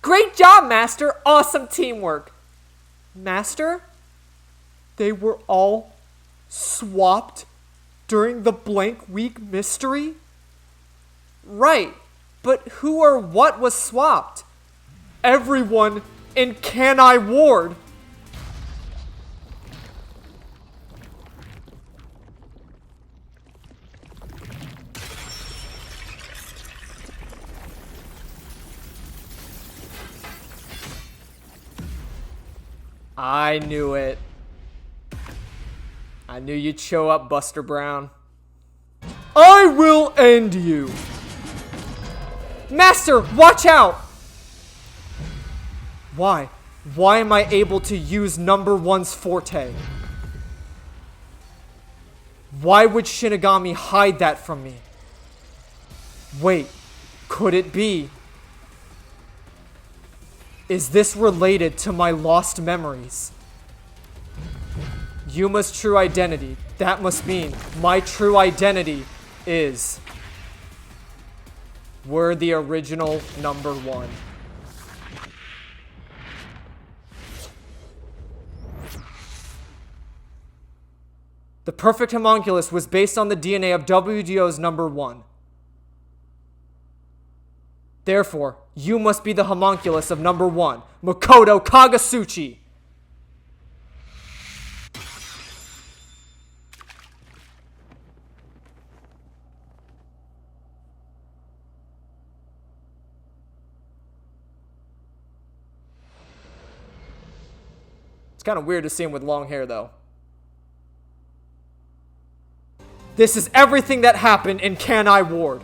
Great job, Master! Awesome teamwork! Master? They were all swapped during the blank week mystery? Right, but who or what was swapped? Everyone in Can I Ward! I knew it. I knew you'd show up, Buster Brown. I will end you! Master, watch out! Why? Why am I able to use number one's forte? Why would Shinigami hide that from me? Wait, could it be? Is this related to my lost memories? Yuma's true identity. That must mean my true identity is... We're the original number one. The perfect homunculus was based on the DNA of WDO's number one. Therefore, you must be the homunculus of number one, Makoto Kagasuchi. It's kind of weird to see him with long hair, though. This is everything that happened in Can I Ward.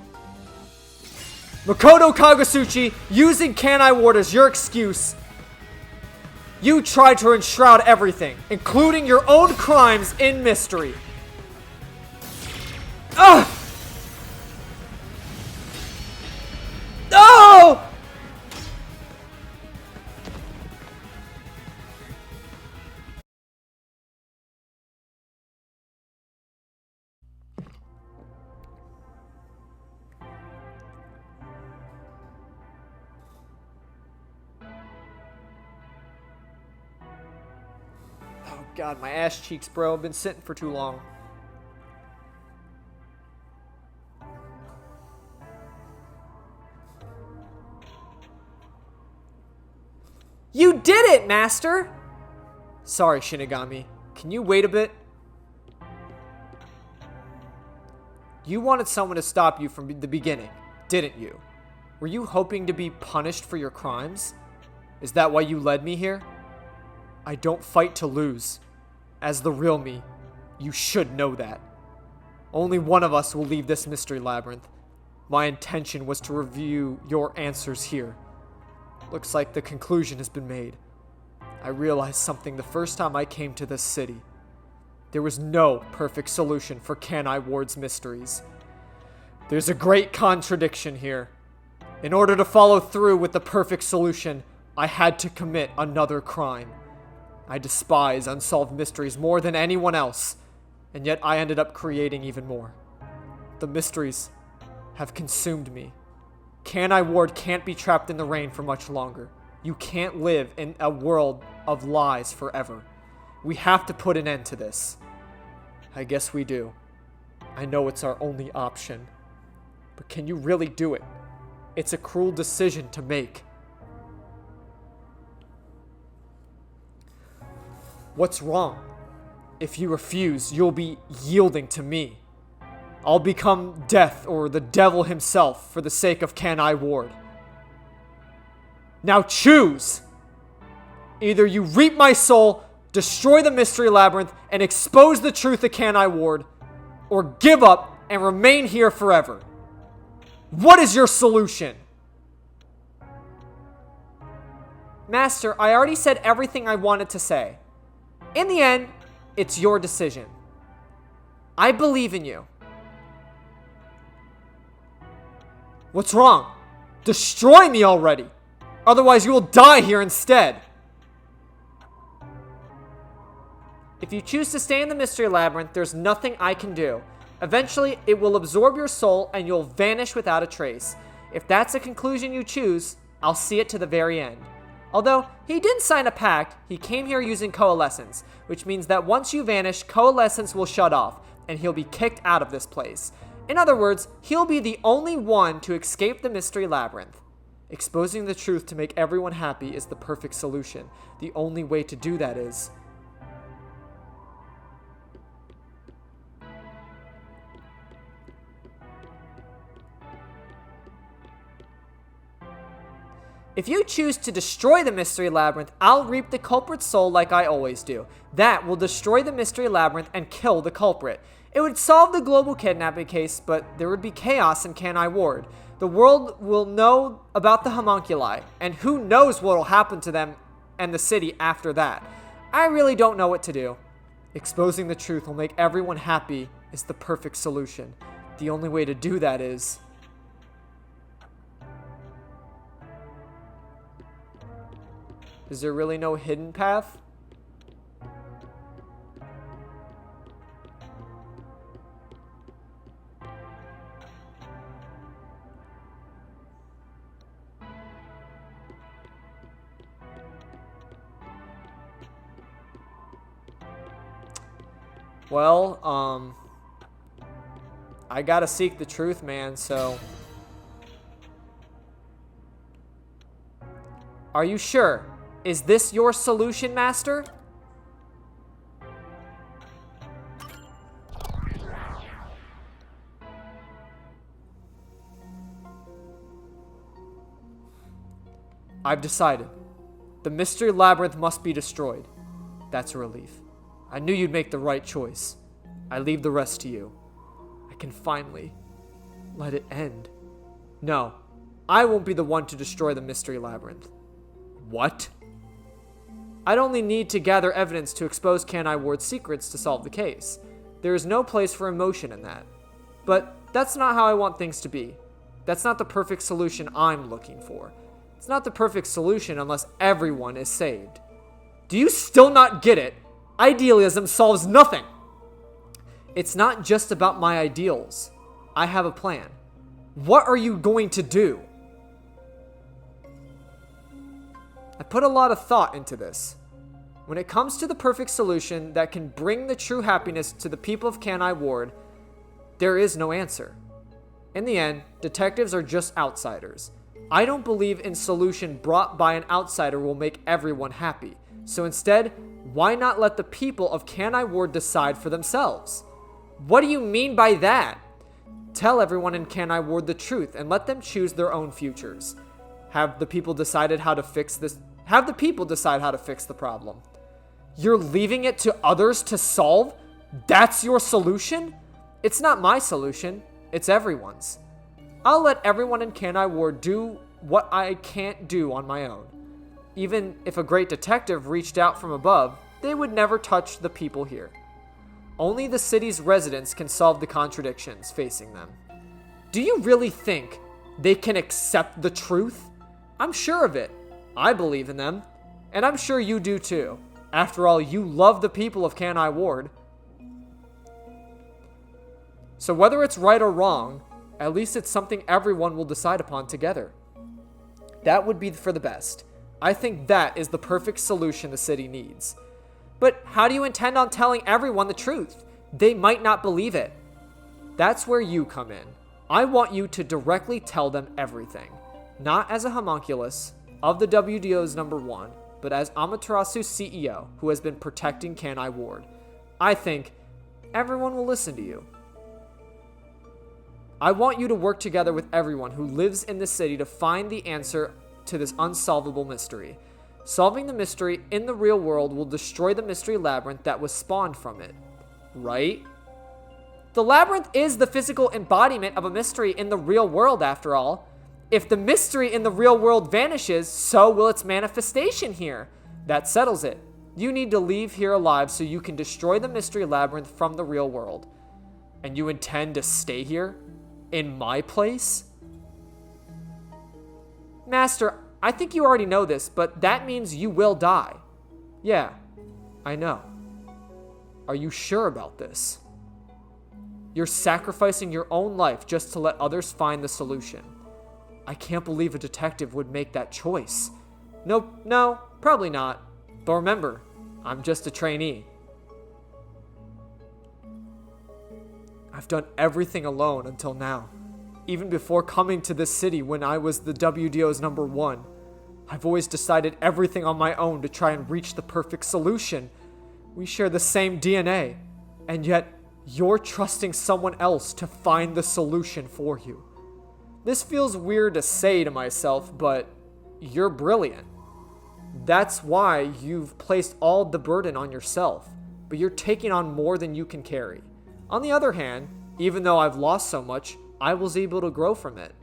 Makoto Kagasuchi, using Can I Ward as your excuse, you tried to enshroud everything, including your own crimes, in mystery. Ugh! No! God, my ass cheeks, bro. I've been sitting for too long. You did it, Master! Sorry, Shinigami. Can you wait a bit? You wanted someone to stop you from the beginning, didn't you? Were you hoping to be punished for your crimes? Is that why you led me here? I don't fight to lose. As the real me, you should know that. Only one of us will leave this mystery labyrinth. My intention was to review your answers here. Looks like the conclusion has been made. I realized something the first time I came to this city. There was no perfect solution for Can I Ward's mysteries. There's a great contradiction here. In order to follow through with the perfect solution, I had to commit another crime. I despise unsolved mysteries more than anyone else, and yet I ended up creating even more. The mysteries have consumed me. Can I Ward can't be trapped in the rain for much longer. You can't live in a world of lies forever. We have to put an end to this. I guess we do. I know it's our only option. But can you really do it? It's a cruel decision to make. What's wrong? If you refuse, you'll be yielding to me. I'll become death or the devil himself for the sake of Can I Ward. Now choose! Either you reap my soul, destroy the mystery labyrinth, and expose the truth of Can I Ward, or give up and remain here forever. What is your solution? Master, I already said everything I wanted to say. In the end, it's your decision. I believe in you. What's wrong? Destroy me already! Otherwise you will die here instead! If you choose to stay in the mystery labyrinth, there's nothing I can do. Eventually, it will absorb your soul and you'll vanish without a trace. If that's the conclusion you choose, I'll see it to the very end. Although he didn't sign a pact, he came here using coalescence, which means that once you vanish, coalescence will shut off, and he'll be kicked out of this place. In other words, he'll be the only one to escape the mystery labyrinth. Exposing the truth to make everyone happy is the perfect solution. The only way to do that is... If you choose to destroy the mystery labyrinth, I'll reap the culprit's soul like I always do. That will destroy the mystery labyrinth and kill the culprit. It would solve the global kidnapping case, but there would be chaos in Canai Ward. The world will know about the homunculi, and who knows what will happen to them and the city after that. I really don't know what to do. Exposing the truth will make everyone happy is the perfect solution. The only way to do that is... Is there really no hidden path? Well, I gotta seek the truth, man, so... Are you sure? Is this your solution, Master? I've decided. The mystery labyrinth must be destroyed. That's a relief. I knew you'd make the right choice. I leave the rest to you. I can finally let it end. No, I won't be the one to destroy the mystery labyrinth. What? I'd only need to gather evidence to expose Canai Ward's secrets to solve the case. There is no place for emotion in that. But that's not how I want things to be. That's not the perfect solution I'm looking for. It's not the perfect solution unless everyone is saved. Do you still not get it? Idealism solves nothing. It's not just about my ideals. I have a plan. What are you going to do? I put a lot of thought into this. When it comes to the perfect solution that can bring the true happiness to the people of Canai Ward, there is no answer. In the end, detectives are just outsiders. I don't believe in solution brought by an outsider will make everyone happy. So instead, why not let the people of Canai Ward decide for themselves? What do you mean by that? Tell everyone in Canai Ward the truth and let them choose their own futures. Have the people decided how to fix this? Have the people decide how to fix the problem. You're leaving it to others to solve? That's your solution? It's not my solution. It's everyone's. I'll let everyone in Canai Ward do what I can't do on my own. Even if a great detective reached out from above, they would never touch the people here. Only the city's residents can solve the contradictions facing them. Do you really think they can accept the truth? I'm sure of it. I believe in them. And I'm sure you do too. After all, you love the people of Canai Ward. So whether it's right or wrong, at least it's something everyone will decide upon together. That would be for the best. I think that is the perfect solution the city needs. But how do you intend on telling everyone the truth? They might not believe it. That's where you come in. I want you to directly tell them everything. Not as a homunculus of the WDO's number 1, but as Amaterasu's CEO who has been protecting Canai Ward. I think everyone will listen to you. I want you to work together with everyone who lives in the city to find the answer to this unsolvable mystery. Solving the mystery in the real world will destroy the mystery labyrinth that was spawned from it. Right? The labyrinth is the physical embodiment of a mystery in the real world, after all. If the mystery in the real world vanishes, so will its manifestation here. That settles it. You need to leave here alive so you can destroy the mystery labyrinth from the real world. And you intend to stay here? In my place? Master, I think you already know this, but that means you will die. Yeah, I know. Are you sure about this? You're sacrificing your own life just to let others find the solution. I can't believe a detective would make that choice. Nope, no, probably not. But remember, I'm just a trainee. I've done everything alone until now. Even before coming to this city when I was the WDO's #1. I've always decided everything on my own to try and reach the perfect solution. We share the same DNA, and yet you're trusting someone else to find the solution for you. This feels weird to say to myself, but you're brilliant. That's why you've placed all the burden on yourself, but you're taking on more than you can carry. On the other hand, even though I've lost so much, I was able to grow from it.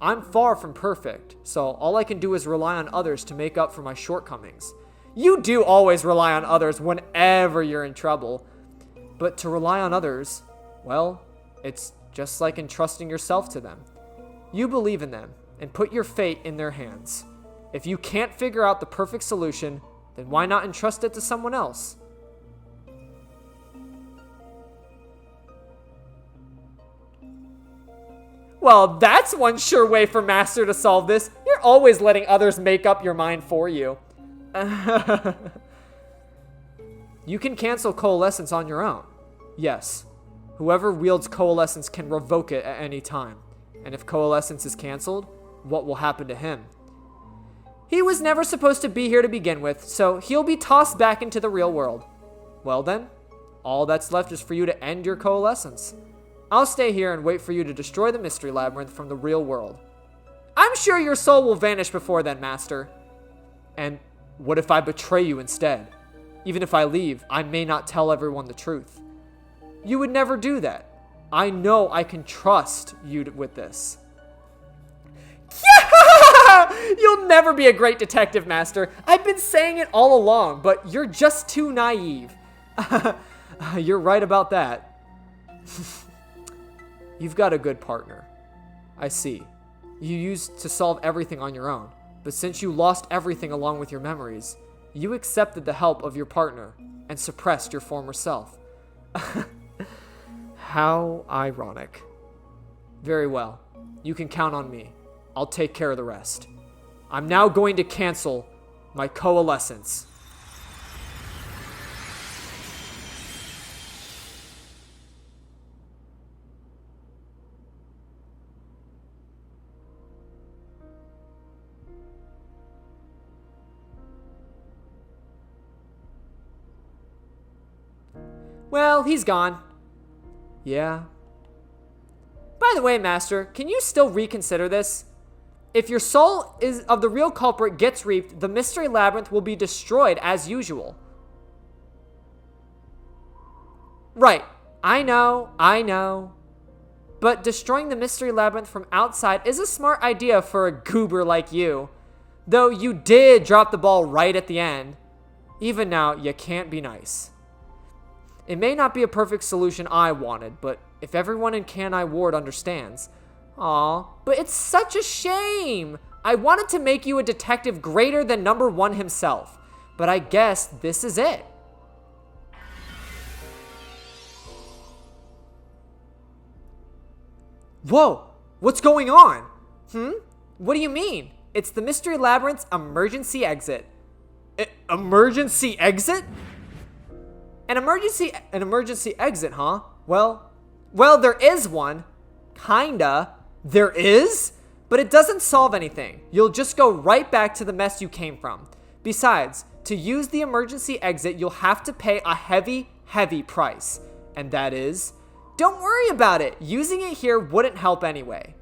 I'm far from perfect, so all I can do is rely on others to make up for my shortcomings. You do always rely on others whenever you're in trouble. But to rely on others, well, it's just like entrusting yourself to them. You believe in them and put your fate in their hands. If you can't figure out the perfect solution, then why not entrust it to someone else? Well, that's one sure way for Master to solve this. You're always letting others make up your mind for you. You can cancel Coalescence on your own. Yes. Whoever wields Coalescence can revoke it at any time. And if Coalescence is canceled, what will happen to him? He was never supposed to be here to begin with, so he'll be tossed back into the real world. Well then, all that's left is for you to end your Coalescence. I'll stay here and wait for you to destroy the Mystery Labyrinth from the real world. I'm sure your soul will vanish before then, Master. And what if I betray you instead? Even if I leave, I may not tell everyone the truth. You would never do that. I know I can trust you with this. You'll never be a great detective, Master. I've been saying it all along, but you're just too naive. You're right about that. You've got a good partner. I see. You used to solve everything on your own, but since you lost everything along with your memories, you accepted the help of your partner and suppressed your former self. How ironic. Very well. You can count on me. I'll take care of the rest. I'm now going to cancel my Coalescence. Well, he's gone. Yeah. By the way, Master, can you still reconsider this? If your soul of the real culprit gets reaped, the Mystery Labyrinth will be destroyed as usual. Right. I know. But destroying the Mystery Labyrinth from outside is a smart idea for a goober like you. Though you did drop the ball right at the end. Even now, you can't be nice. It may not be a perfect solution I wanted, but if everyone in Can-I Ward understands. Aw, but it's such a shame! I wanted to make you a detective greater than #1 himself, but I guess this is it. Whoa! What's going on? What do you mean? It's the Mystery Labyrinth's emergency exit. Emergency exit? An emergency exit, huh? Well, there is one. Kinda. There is? But it doesn't solve anything. You'll just go right back to the mess you came from. Besides, to use the emergency exit, you'll have to pay a heavy, heavy price. And that is... Don't worry about it. Using it here wouldn't help anyway.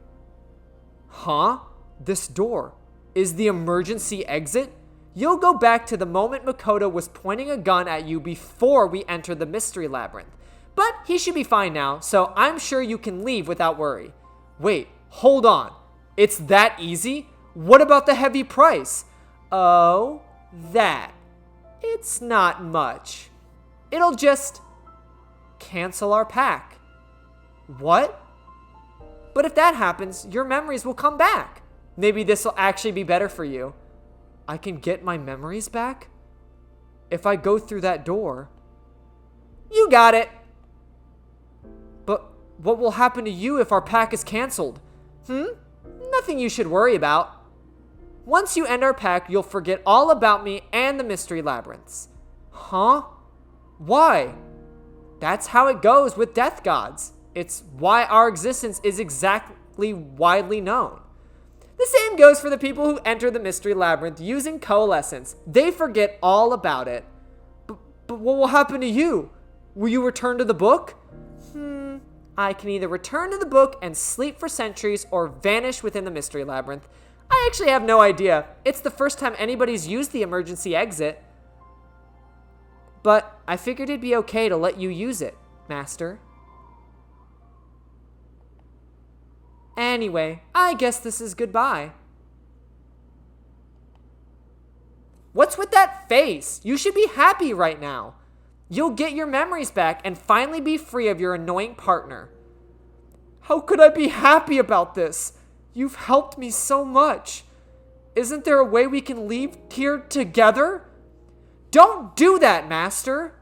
Huh? This door is the emergency exit? You'll go back to the moment Makoto was pointing a gun at you before we entered the Mystery Labyrinth. But he should be fine now, so I'm sure you can leave without worry. Wait, hold on. It's that easy? What about the heavy price? Oh, that. It's not much. It'll just cancel our pack. What? But if that happens, your memories will come back. Maybe this will actually be better for you. I can get my memories back? If I go through that door. You got it. But what will happen to you if our pack is canceled? Nothing nothing you should worry about. Once you end our pact, you'll forget all about me and the mystery labyrinths. Huh? Why? That's how it goes with death gods. It's why our existence is exactly widely known. The same goes for the people who enter the mystery labyrinth using coalescence. They forget all about it. But what will happen to you? Will you return to the book? I can either return to the book and sleep for centuries or vanish within the mystery labyrinth. I actually have no idea. It's the first time anybody's used the emergency exit. But I figured it'd be okay to let you use it, Master. Anyway, I guess this is goodbye. What's with that face? You should be happy right now. You'll get your memories back and finally be free of your annoying partner. How could I be happy about this? You've helped me so much. Isn't there a way we can leave here together? Don't do that, Master.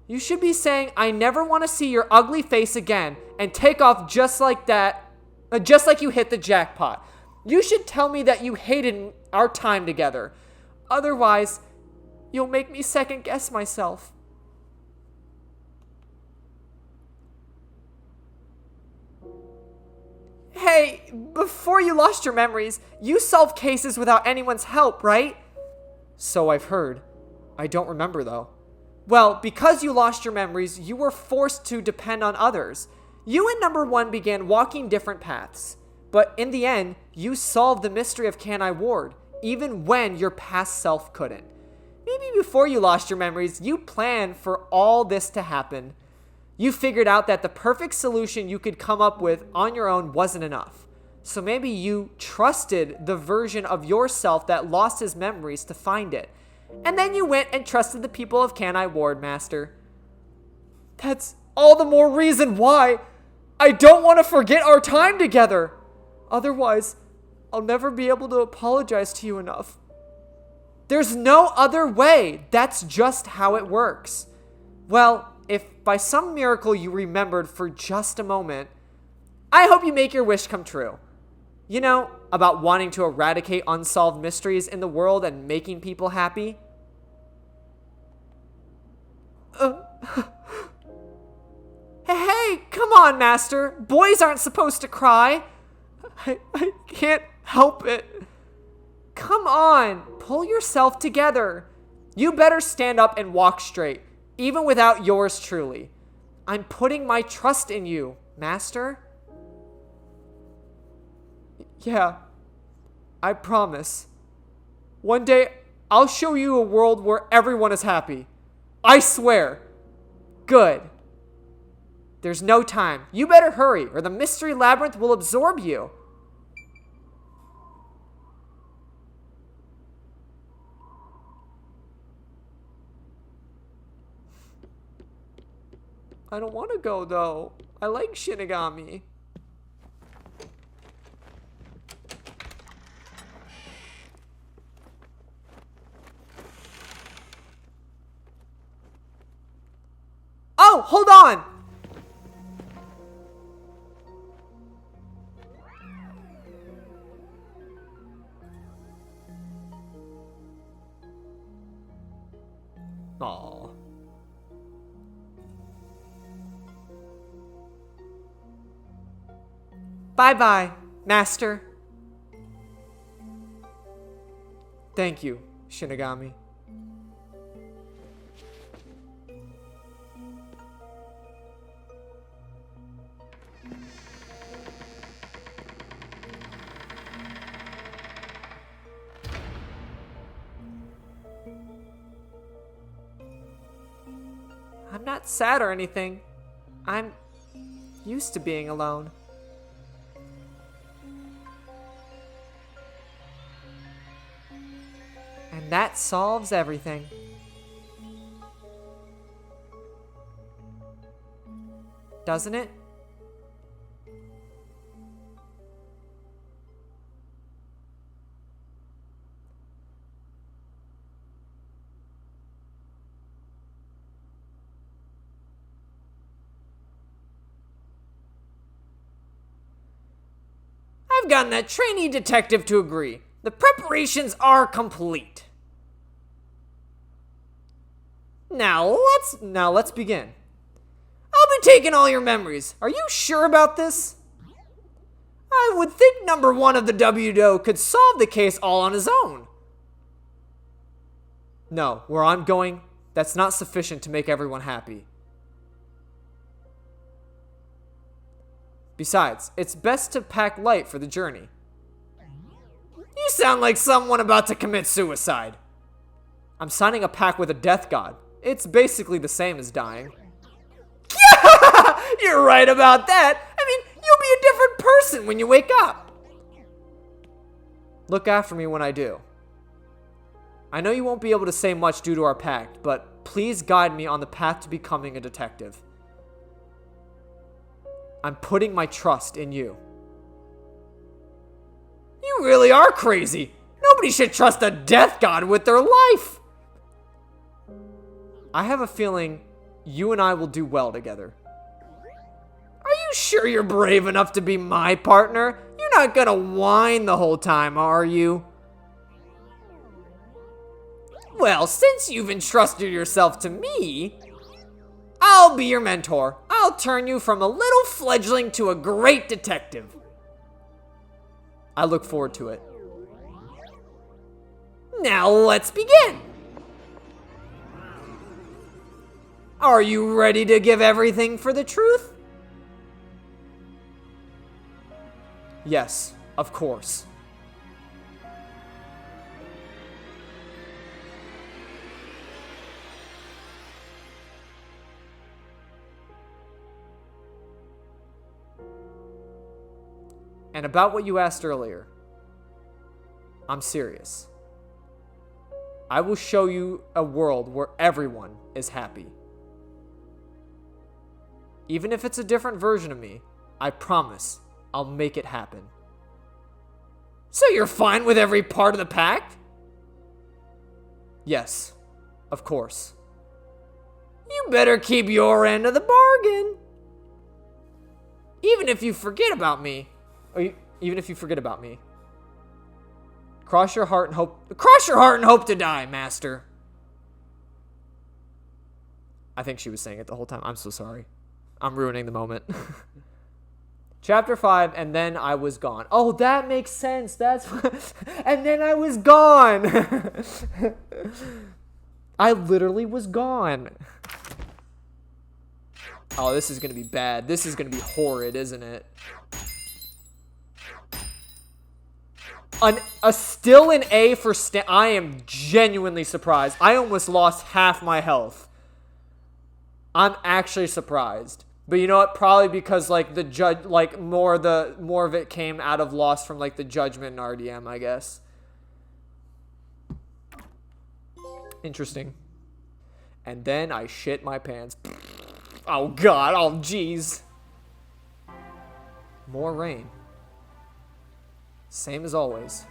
You should be saying, I never want to see your ugly face again, and take off just like that, just like you hit the jackpot. You should tell me that you hated our time together. Otherwise, you'll make me second guess myself. Hey, before you lost your memories, you solved cases without anyone's help, right? So I've heard. I don't remember, though. Well, because you lost your memories, you were forced to depend on others. You and number 1 began walking different paths. But in the end, you solved the mystery of Can I Ward, even when your past self couldn't. Maybe before you lost your memories, you planned for all this to happen. You figured out that the perfect solution you could come up with on your own wasn't enough. So maybe you trusted the version of yourself that lost his memories to find it. And then you went and trusted the people of Can I Ward, Master. That's all the more reason why I don't want to forget our time together. Otherwise, I'll never be able to apologize to you enough. There's no other way. That's just how it works. Well, if by some miracle you remembered for just a moment, I hope you make your wish come true. You know, about wanting to eradicate unsolved mysteries in the world and making people happy? Hey, come on, Master. Boys aren't supposed to cry. I can't help it. Come on, pull yourself together. You better stand up and walk straight, even without yours truly. I'm putting my trust in you, Master. Yeah, I promise. One day, I'll show you a world where everyone is happy. I swear. Good. There's no time. You better hurry, or the mystery labyrinth will absorb you. I don't want to go, though. I like Shinigami. Oh, hold on! Aww. Bye-bye, Master. Thank you, Shinigami. I'm not sad or anything. I'm used to being alone. And that solves everything. Doesn't it? I've gotten that trainee detective to agree. The preparations are complete. Now let's begin. I'll be taking all your memories. Are you sure about this? I would think number 1 of the WDO could solve the case all on his own. No, where I'm going, that's not sufficient to make everyone happy. Besides, it's best to pack light for the journey. You sound like someone about to commit suicide. I'm signing a pact with a death god. It's basically the same as dying. You're right about that. I mean, you'll be a different person when you wake up. Look after me when I do. I know you won't be able to say much due to our pact, but please guide me on the path to becoming a detective. I'm putting my trust in you. You really are crazy. Nobody should trust a death god with their life. I have a feeling you and I will do well together. Are you sure you're brave enough to be my partner? You're not gonna whine the whole time, are you? Well, since you've entrusted yourself to me, I'll be your mentor. I'll turn you from a little fledgling to a great detective. I look forward to it. Now let's begin. Are you ready to give everything for the truth? Yes, of course. And about what you asked earlier, I'm serious. I will show you a world where everyone is happy. Even if it's a different version of me, I promise I'll make it happen. So you're fine with every part of the pact? Yes, of course. You better keep your end of the bargain. Even if you forget about me. Cross your heart and hope to die, master. I think she was saying it the whole time. I'm so sorry. I'm ruining the moment. Chapter 5, and then I was gone. Oh, that makes sense. That's and then I was gone. I literally was gone. Oh, this is going to be bad. This is going to be horrid, isn't it? Still an A for I am genuinely surprised. I almost lost half my health. I'm actually surprised. But you know what? Probably because like the judge, like more of it came out of loss from like the judgment and RDM, I guess. Interesting. And then I shit my pants. Oh god, oh jeez. More rain. Same as always.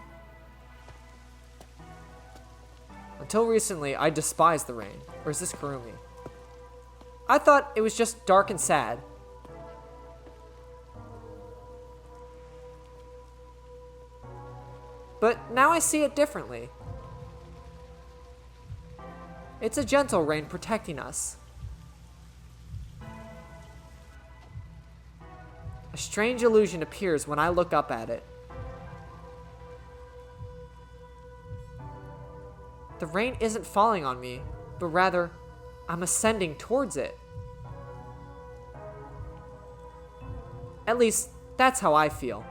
Until recently, I despised the rain. Or is this Kurumi? I thought it was just dark and sad. But now I see it differently. It's a gentle rain protecting us. A strange illusion appears when I look up at it. The rain isn't falling on me, but rather, I'm ascending towards it. At least, that's how I feel.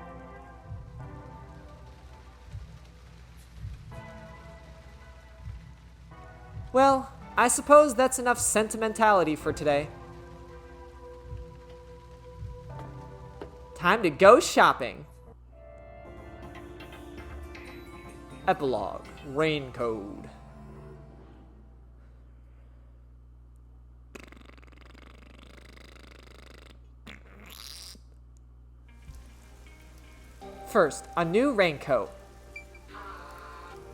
Well, I suppose that's enough sentimentality for today. Time to go shopping. Epilogue, Raincode. First, a new raincoat.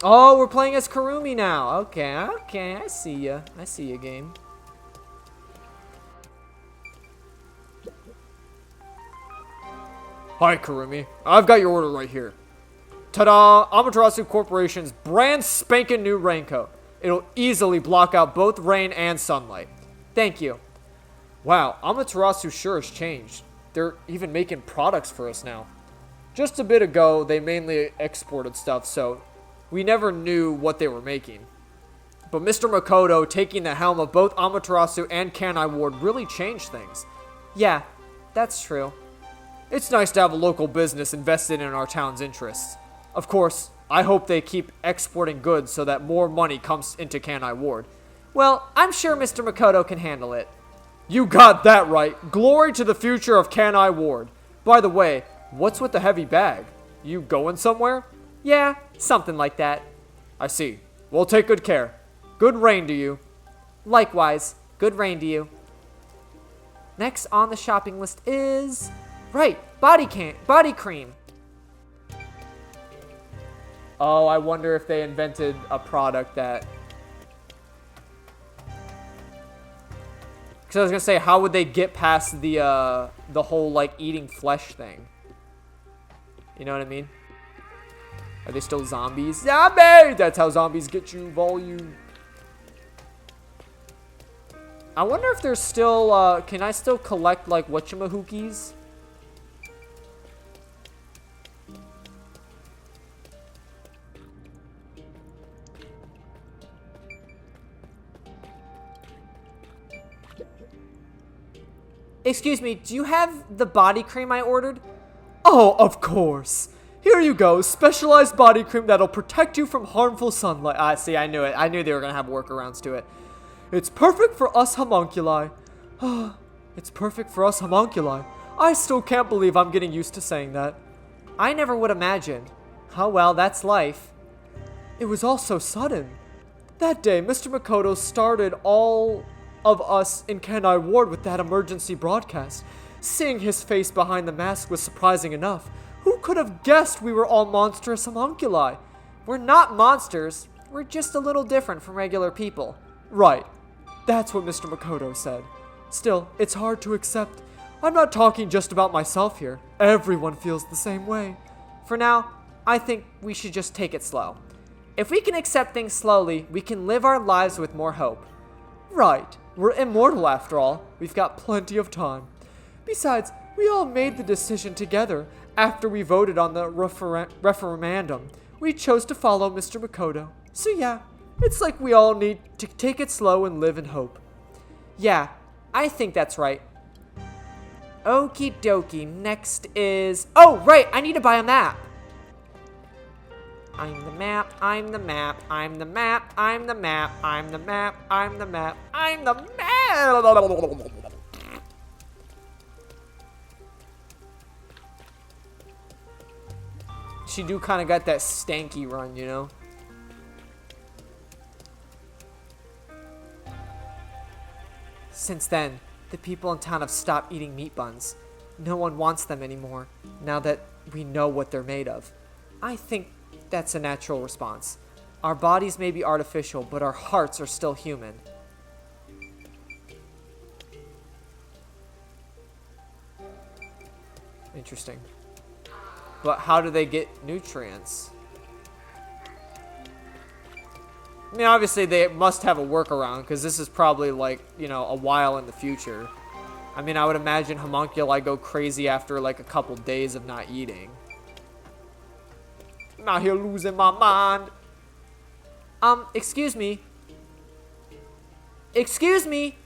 Oh, we're playing as Kurumi now. Okay, I see ya. I see ya, game. Hi, Kurumi. I've got your order right here. Ta-da! Amaterasu Corporation's brand spanking new raincoat. It'll easily block out both rain and sunlight. Thank you. Wow, Amaterasu sure has changed. They're even making products for us now. Just a bit ago, they mainly exported stuff, so we never knew what they were making. But Mr. Makoto taking the helm of both Amaterasu and Kanai Ward really changed things. Yeah, that's true. It's nice to have a local business invested in our town's interests. Of course, I hope they keep exporting goods so that more money comes into Kanai Ward. Well, I'm sure Mr. Makoto can handle it. You got that right. Glory to the future of Kanai Ward. By the way, what's with the heavy bag? You going somewhere? Yeah, something like that. I see. Well, take good care. Good rain to you. Likewise, good rain to you. Next on the shopping list is... Right, body cream. Oh, I wonder if they invented a product that... Because I was going to say, how would they get past the whole, like, eating flesh thing? You know what I mean? Are they still zombies? Zombies! That's how zombies get you, volume. I wonder if there's still, can I still collect, like, whatchamahookies? Excuse me, do you have the body cream I ordered? Oh, of course. Here you go, specialized body cream that'll protect you from harmful sunlight. See, I knew it. I knew they were going to have workarounds to it. It's perfect for us homunculi. It's perfect for us homunculi. I still can't believe I'm getting used to saying that. I never would imagine. Oh well, that's life. It was all so sudden. That day, Mr. Makoto started all of us in Kanai Ward with that emergency broadcast. Seeing his face behind the mask was surprising enough. Who could have guessed we were all monstrous homunculi? We're not monsters. We're just a little different from regular people. Right. That's what Mr. Makoto said. Still, it's hard to accept. I'm not talking just about myself here. Everyone feels the same way. For now, I think we should just take it slow. If we can accept things slowly, we can live our lives with more hope. Right. We're immortal after all. We've got plenty of time. Besides, we all made the decision together. After we voted on the referendum, we chose to follow Mr. Makoto. So yeah, it's like we all need to take it slow and live in hope. Yeah, I think that's right. Okie dokie, next is... Oh, right, I need to buy a map. I'm the map, I'm the map, I'm the map, I'm the map, I'm the map, I'm the map, I'm the map. She do kind of got that stanky run, you know? Since then, the people in town have stopped eating meat buns. No one wants them anymore, now that we know what they're made of. I think that's a natural response. Our bodies may be artificial, but our hearts are still human. Interesting. But how do they get nutrients? I mean, obviously they must have a workaround, because this is probably like, you know, a while in the future. I mean, I would imagine homunculi go crazy after like a couple days of not eating. I'm out here losing my mind. Excuse me. Excuse me.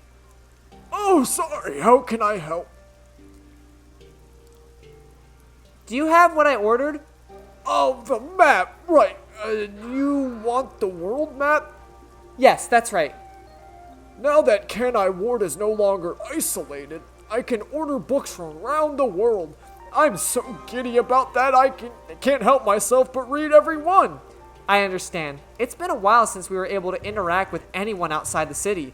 Oh, sorry. How can I help? Do you have what I ordered? Oh, the map. Right. You want the world map? Yes, that's right. Now that Kanai Ward is no longer isolated, I can order books from around the world. I'm so giddy about that I can't help myself but read every one. I understand. It's been a while since we were able to interact with anyone outside the city.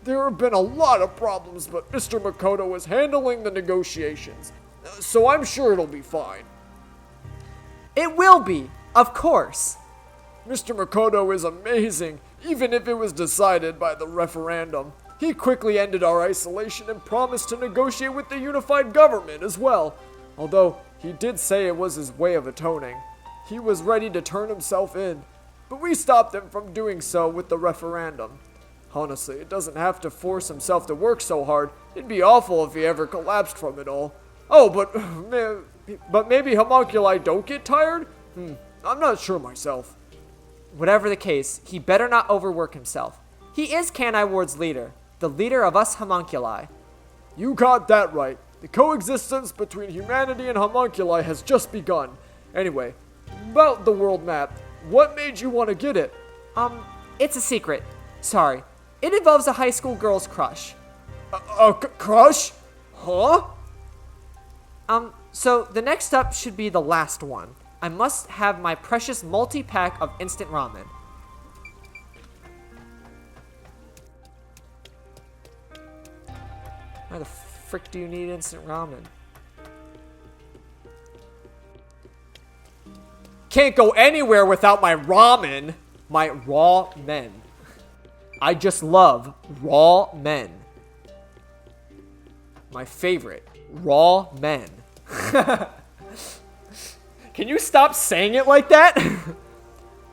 There have been a lot of problems, but Mr. Makoto is handling the negotiations, so I'm sure it'll be fine. It will be, of course. Mr. Makoto is amazing, even if it was decided by the referendum. He quickly ended our isolation and promised to negotiate with the unified government as well. Although, He did say it was his way of atoning. He was ready to turn himself in, but we stopped him from doing so with the referendum. Honestly, it doesn't have to force himself to work so hard. It'd be awful if he ever collapsed from it all. Oh, but maybe homunculi don't get tired? I'm not sure myself. Whatever the case, he better not overwork himself. He is Canai Ward's leader, the leader of us homunculi. You got that right. The coexistence between humanity and homunculi has just begun. Anyway, about the world map, what made you want to get it? It's a secret. Sorry. It involves a high school girl's crush. A crush? Huh? So the next step should be the last one. I must have my precious multi-pack of instant ramen. Why the frick do you need instant ramen? Can't go anywhere without my ramen. My raw men. I just love raw men. My favorite. Raw men. Can you stop saying it like that?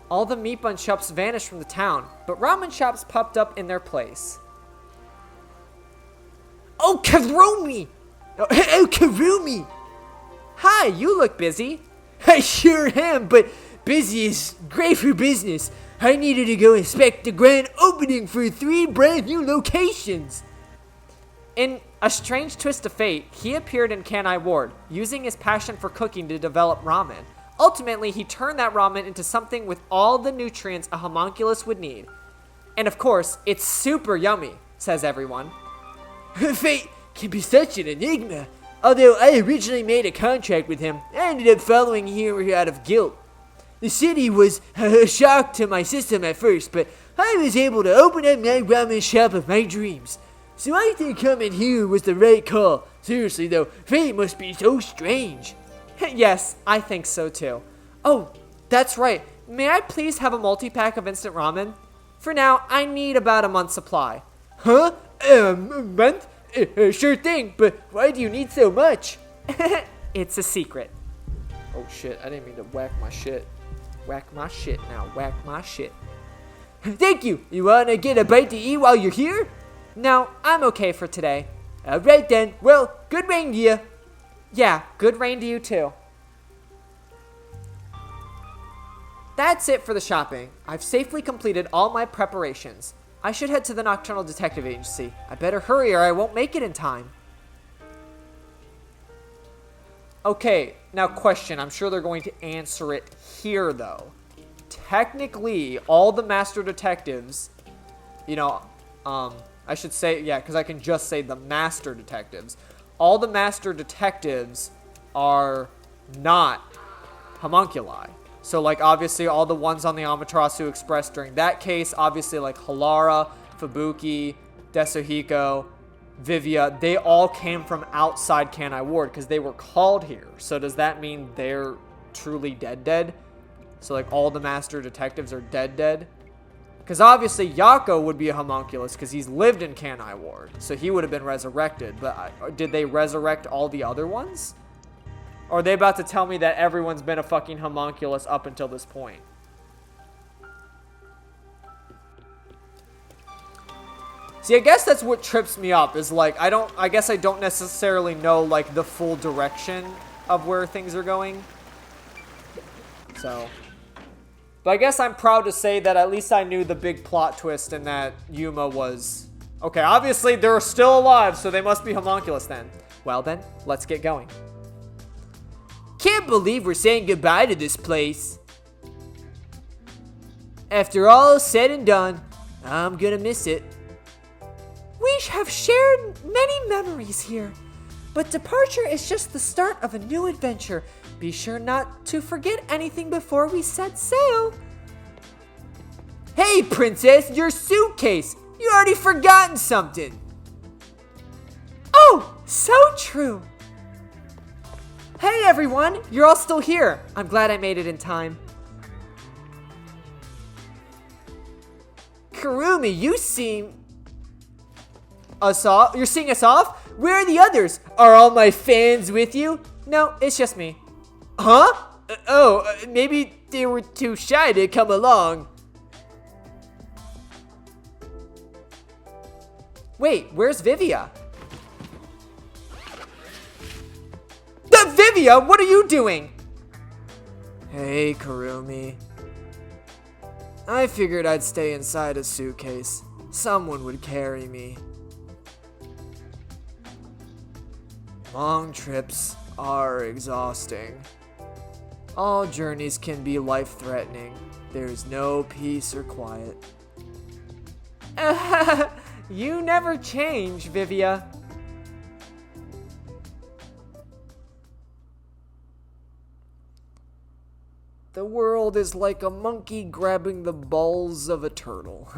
All the meat bun shops vanished from the town, but ramen shops popped up in their place. Oh, Karumi! Oh, Karumi! Hi, you look busy. I sure am, but busy is great for business. I needed to go inspect the grand opening for 3 brand new locations. In a strange twist of fate, he appeared in Canai Ward, using his passion for cooking to develop ramen. Ultimately, he turned that ramen into something with all the nutrients a homunculus would need. And of course, it's super yummy, says everyone. Fate can be such an enigma. Although I originally made a contract with him, I ended up following him out of guilt. The city was a shock to my system at first, but I was able to open up my ramen shop of my dreams. So I think coming here was the right call. Seriously though, fate must be so strange. Yes, I think so too. Oh, that's right. May I please have a multi-pack of instant ramen? For now, I need about a month's supply. Huh? A month? Sure thing, but why do you need so much? It's a secret. Oh shit, I didn't mean to whack my shit. Whack my shit now, whack my shit. Thank you! You wanna get a bite to eat while you're here? No, I'm okay for today. Alright then, well, good rain to you. Yeah, good rain to you too. That's it for the shopping. I've safely completed all my preparations. I should head to the Nocturnal Detective Agency. I better hurry or I won't make it in time. Okay, now question. I'm sure they're going to answer it here, though. Technically, all the master detectives, I should say, yeah, because I can just say the master detectives. All the master detectives are not homunculi. So, like, obviously, all the ones on the Amaterasu Express during that case, obviously, like, Halara, Fubuki, Desuhiko, Vivia, they all came from outside Canai Ward because they were called here. So does that mean they're truly dead? So, like, all the master detectives are dead? Because obviously, Yako would be a homunculus because he's lived in Canai Ward. So he would have been resurrected. But did they resurrect all the other ones? Or are they about to tell me that everyone's been a fucking homunculus up until this point? See, I guess that's what trips me up, is like, I guess I don't necessarily know, like, the full direction of where things are going. So, but I guess I'm proud to say that at least I knew the big plot twist and that Yuma was... Okay, obviously they're still alive, so they must be homunculus then. Well then, let's get going. Can't believe we're saying goodbye to this place. After all said and done, I'm gonna miss it. We have shared many memories here, but departure is just the start of a new adventure. Be sure not to forget anything before we set sail. Hey, princess, your suitcase! You already forgotten something. Oh, so true. Hey everyone, you're all still here. I'm glad I made it in time. Karumi, you seem... us off? You're seeing us off? Where are the others? Are all my fans with you? No, it's just me. Huh? Maybe they were too shy to come along. Wait, where's Vivia? Vivia, what are you doing? Hey, Kurumi. I figured I'd stay inside a suitcase. Someone would carry me. Long trips are exhausting. All journeys can be life-threatening. There's no peace or quiet. You never change, Vivia. The world is like a monkey grabbing the balls of a turtle.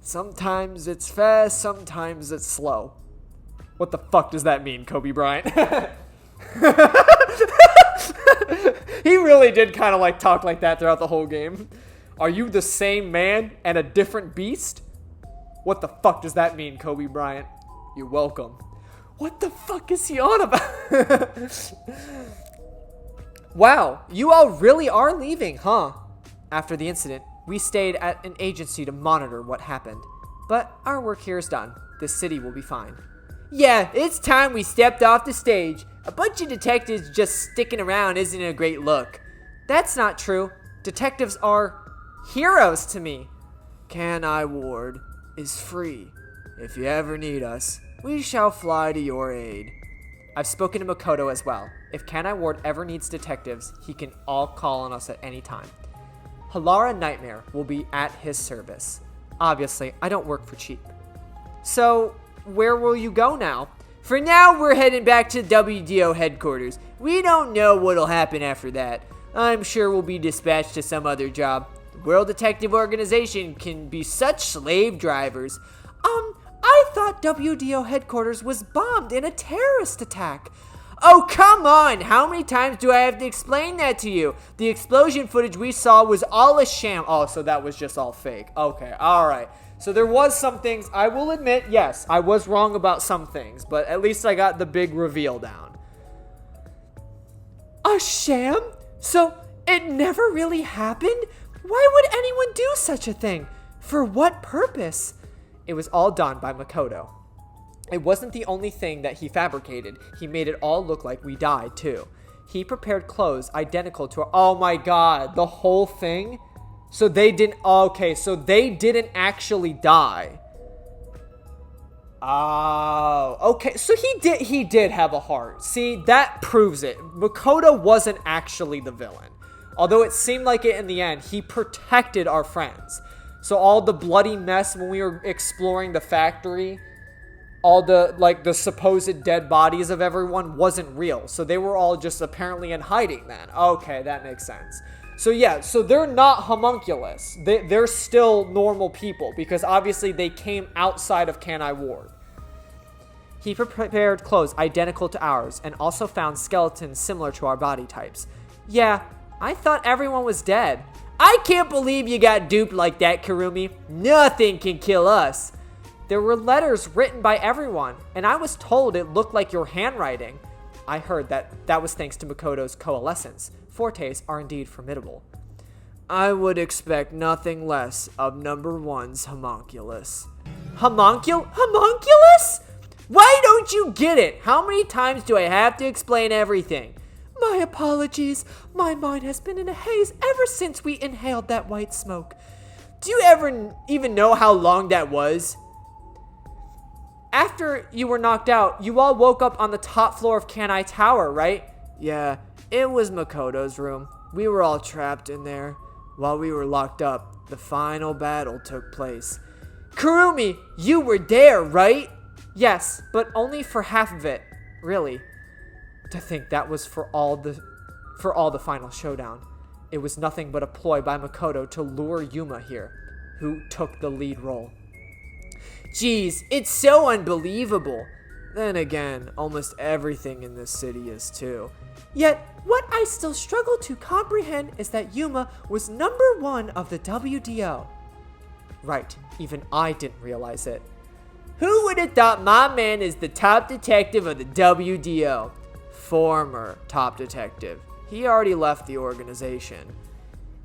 Sometimes it's fast, sometimes it's slow. What the fuck does that mean, Kobe Bryant? He really did kind of like talk like that throughout the whole game. Are you the same man and a different beast? What the fuck does that mean, Kobe Bryant? You're welcome. What the fuck is he on about? Wow, you all really are leaving, huh? After the incident, we stayed at an agency to monitor what happened. But our work here is done. This city will be fine. Yeah, it's time we stepped off the stage. A bunch of detectives just sticking around isn't a great look. That's not true. Detectives are heroes to me. Kanai Ward is free. If you ever need us, we shall fly to your aid. I've spoken to Makoto as well. If Kanai Ward ever needs detectives, he can all call on us at any time. Halara Nightmare will be at his service. Obviously, I don't work for cheap. So, where will you go now? For now, we're heading back to WDO headquarters. We don't know what'll happen after that. I'm sure we'll be dispatched to some other job. The World Detective Organization can be such slave drivers. I thought WDO headquarters was bombed in a terrorist attack. Oh, come on! How many times do I have to explain that to you? The explosion footage we saw was all a sham. Oh, so that was just all fake. Okay, alright. So there was some things, I will admit, yes, I was wrong about some things, but at least I got the big reveal down. A sham? So it never really happened? Why would anyone do such a thing? For what purpose? It was all done by Makoto. It wasn't the only thing that he fabricated. He made it all look like we died, too. He prepared clothes identical to our... Oh my god, the whole thing? So they didn't... Okay, so they didn't actually die. Oh, okay. So he did have a heart. See, that proves it. Makoto wasn't actually the villain. Although it seemed like it in the end, he protected our friends. So all the bloody mess when we were exploring the factory, all the, like, the supposed dead bodies of everyone wasn't real. So they were all just apparently in hiding then. Okay, that makes sense. So yeah, so they're not homunculus. They're still normal people because obviously they came outside of Kanai Ward. He prepared clothes identical to ours and also found skeletons similar to our body types. Yeah, I thought everyone was dead. I can't believe you got duped like that, Kurumi. Nothing can kill us. There were letters written by everyone, and I was told it looked like your handwriting. I heard that was thanks to Makoto's coalescence. Fortes are indeed formidable. I would expect nothing less of number one's homunculus. Homunculus? Why don't you get it? How many times do I have to explain everything? My apologies. My mind has been in a haze ever since we inhaled that white smoke. Do you ever even know how long that was? After you were knocked out, you all woke up on the top floor of Kanai Tower, right? Yeah, it was Makoto's room. We were all trapped in there. While we were locked up, the final battle took place. Kurumi, you were there, right? Yes, but only for half of it, really. To think that was for all the final showdown. It was nothing but a ploy by Makoto to lure Yuma here, who took the lead role. Jeez, it's so unbelievable. Then again, almost everything in this city is too. Yet, what I still struggle to comprehend is that Yuma was number one of the WDO. Right, even I didn't realize it. Who would have thought my man is the top detective of the WDO? Former top detective. He already left the organization.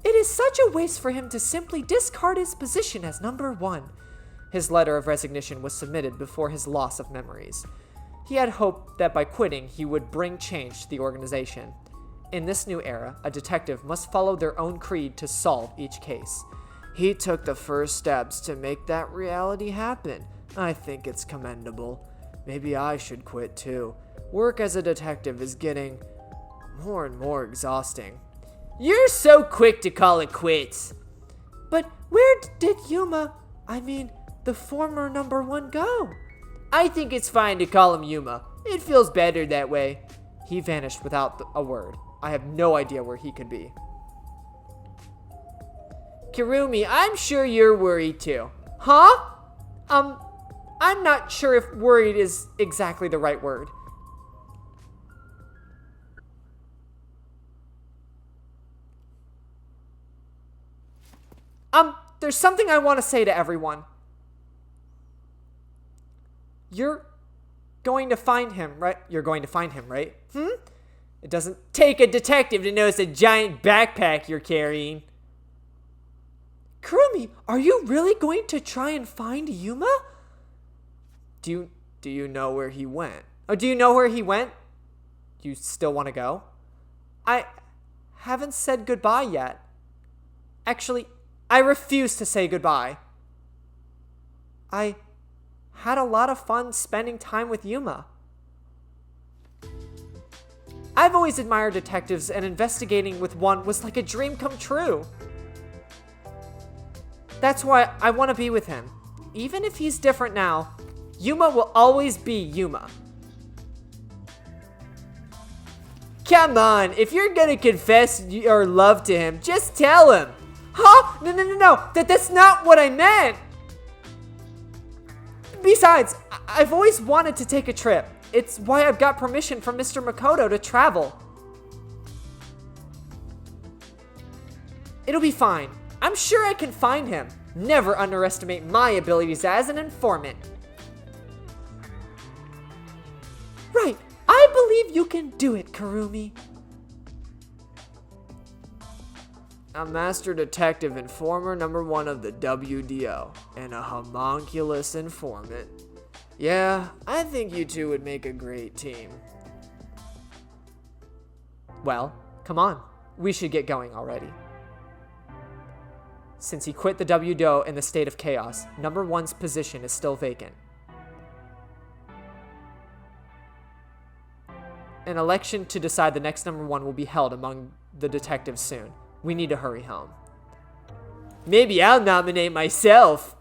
It is such a waste for him to simply discard his position as number 1. His letter of resignation was submitted before his loss of memories. He had hoped that by quitting, he would bring change to the organization. In this new era, a detective must follow their own creed to solve each case. He took the first steps to make that reality happen. I think it's commendable. Maybe I should quit too. Work as a detective is getting more and more exhausting. You're so quick to call it quits. But where did Yuma, the former number 1, go? I think it's fine to call him Yuma. It feels better that way. He vanished without a word. I have no idea where he could be. Kirumi, I'm sure you're worried too. Huh? I'm not sure if worried is exactly the right word. There's something I want to say to everyone. You're going to find him, right? You're going to find him, right? It doesn't take a detective to notice a giant backpack you're carrying. Kurumi, are you really going to try and find Yuma? Do you know where he went? Oh, do you know where he went? Do you still want to go? I haven't said goodbye yet. Actually, I refuse to say goodbye. I had a lot of fun spending time with Yuma. I've always admired detectives, and investigating with one was like a dream come true. That's why I want to be with him. Even if he's different now, Yuma will always be Yuma. Come on, if you're gonna confess your love to him, just tell him. Huh? No, that's not what I meant. Besides, I've always wanted to take a trip. It's why I've got permission from Mr. Makoto to travel. It'll be fine. I'm sure I can find him. Never underestimate my abilities as an informant. Right, I believe you can do it, Kurumi. A master detective and former number 1 of the WDO, and a homunculus informant. Yeah, I think you two would make a great team. Well, come on. We should get going already. Since he quit the WDO in the state of chaos, number 1's position is still vacant. An election to decide the next number 1 will be held among the detectives soon. We need to hurry home. Maybe I'll nominate myself.